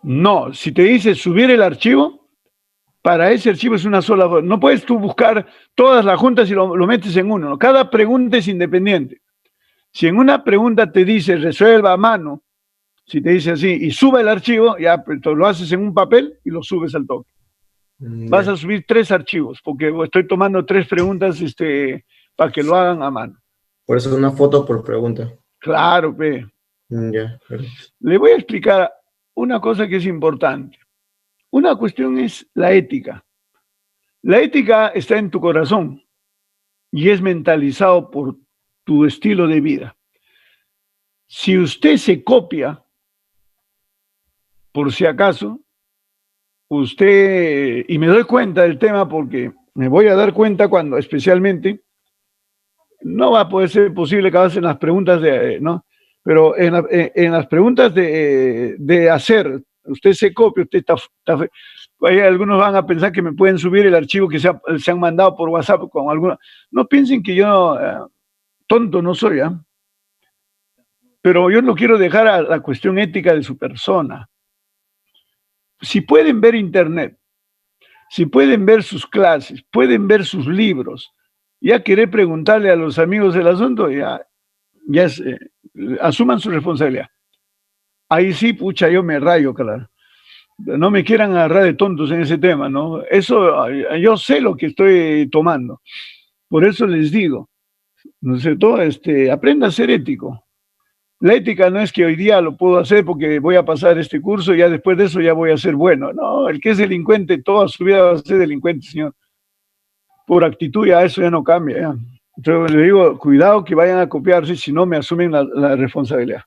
No, si te dice subir el archivo, para ese archivo es una sola foto. No puedes tú buscar todas las juntas y lo metes en uno. ¿No? Cada pregunta es independiente. Si en una pregunta te dice resuelva a mano, si te dice así, y suba el archivo, ya pues, lo haces en un papel y lo subes al toque. Vas a subir 3 archivos, porque estoy tomando 3 preguntas para que lo hagan a mano. Por eso es una foto por pregunta. Claro, pe. Ya. Le voy a explicar una cosa que es importante. Una cuestión es la ética. La ética está en tu corazón y es mentalizado por tu estilo de vida. Si usted se copia, por si acaso, y me doy cuenta del tema porque me voy a dar cuenta cuando especialmente no va a poder ser posible que hacen las preguntas ¿no? Pero en las preguntas de hacer, usted se copia, usted está ahí algunos van a pensar que me pueden subir el archivo que se han mandado por WhatsApp con alguna. No piensen que yo tonto no soy, ¿eh? Pero yo no quiero dejar a la cuestión ética de su persona. Si pueden ver internet, si pueden ver sus clases, pueden ver sus libros, ya querer preguntarle a los amigos del asunto, asuman su responsabilidad. Ahí sí, pucha, yo me rayo, claro. No me quieran agarrar de tontos en ese tema, ¿no? Eso, yo sé lo que estoy tomando. Por eso les digo, ¿no es cierto? Aprenda a ser ético. La ética no es que hoy día lo puedo hacer porque voy a pasar este curso y ya después de eso ya voy a ser bueno. No, el que es delincuente toda su vida va a ser delincuente, señor. Por actitud ya eso ya no cambia. ¿Ya? Entonces le digo, cuidado que vayan a copiarse si no me asumen la responsabilidad.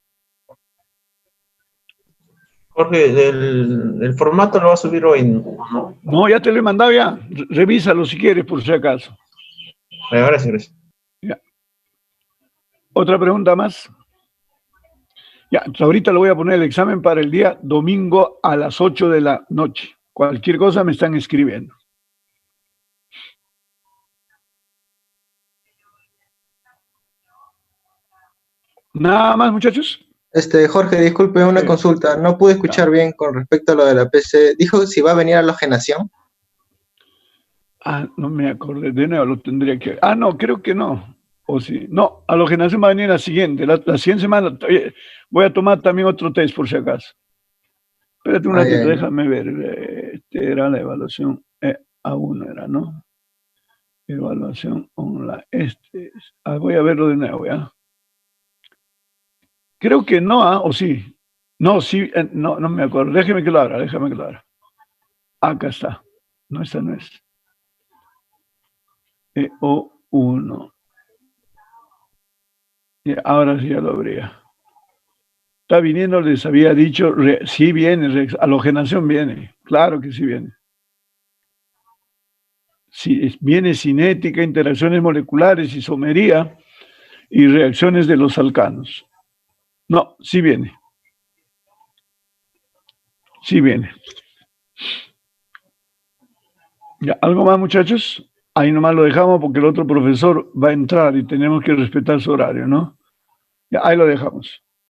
Jorge, el formato lo va a subir hoy, ¿no? No, ya te lo he mandado ya. Revísalo si quieres por si acaso. Gracias. Ya. ¿Otra pregunta más? Ya, ahorita le voy a poner el examen para el día domingo a las 8 de la noche. Cualquier cosa me están escribiendo. ¿Nada más, muchachos? Jorge, disculpe, una consulta. No pude escuchar bien con respecto a lo de la PC. ¿Dijo si va a venir halogenación? No me acordé, de nuevo lo tendría que... no, creo que no. O sí. No, halogenación va a venir la siguiente. La siguiente semana voy a tomar también otro test por si acaso. Espérate un ratito, déjame ver. Era la evaluación A1 era, ¿no? Evaluación online. Voy a verlo de nuevo, ¿ya? Creo que no, o sí. No, sí, no, no me acuerdo. Déjeme que lo abra, Acá está. No, esta no es. EO1. Ahora sí ya lo abría. Está viniendo, les había dicho, sí viene, halogenación viene. Claro que sí viene. Sí, viene cinética, interacciones moleculares, isomería y reacciones de los alcanos. No, sí viene. Sí viene. Ya, ¿algo más, muchachos? Ahí nomás lo dejamos porque el otro profesor va a entrar y tenemos que respetar su horario, ¿no? Ya, ahí lo dejamos.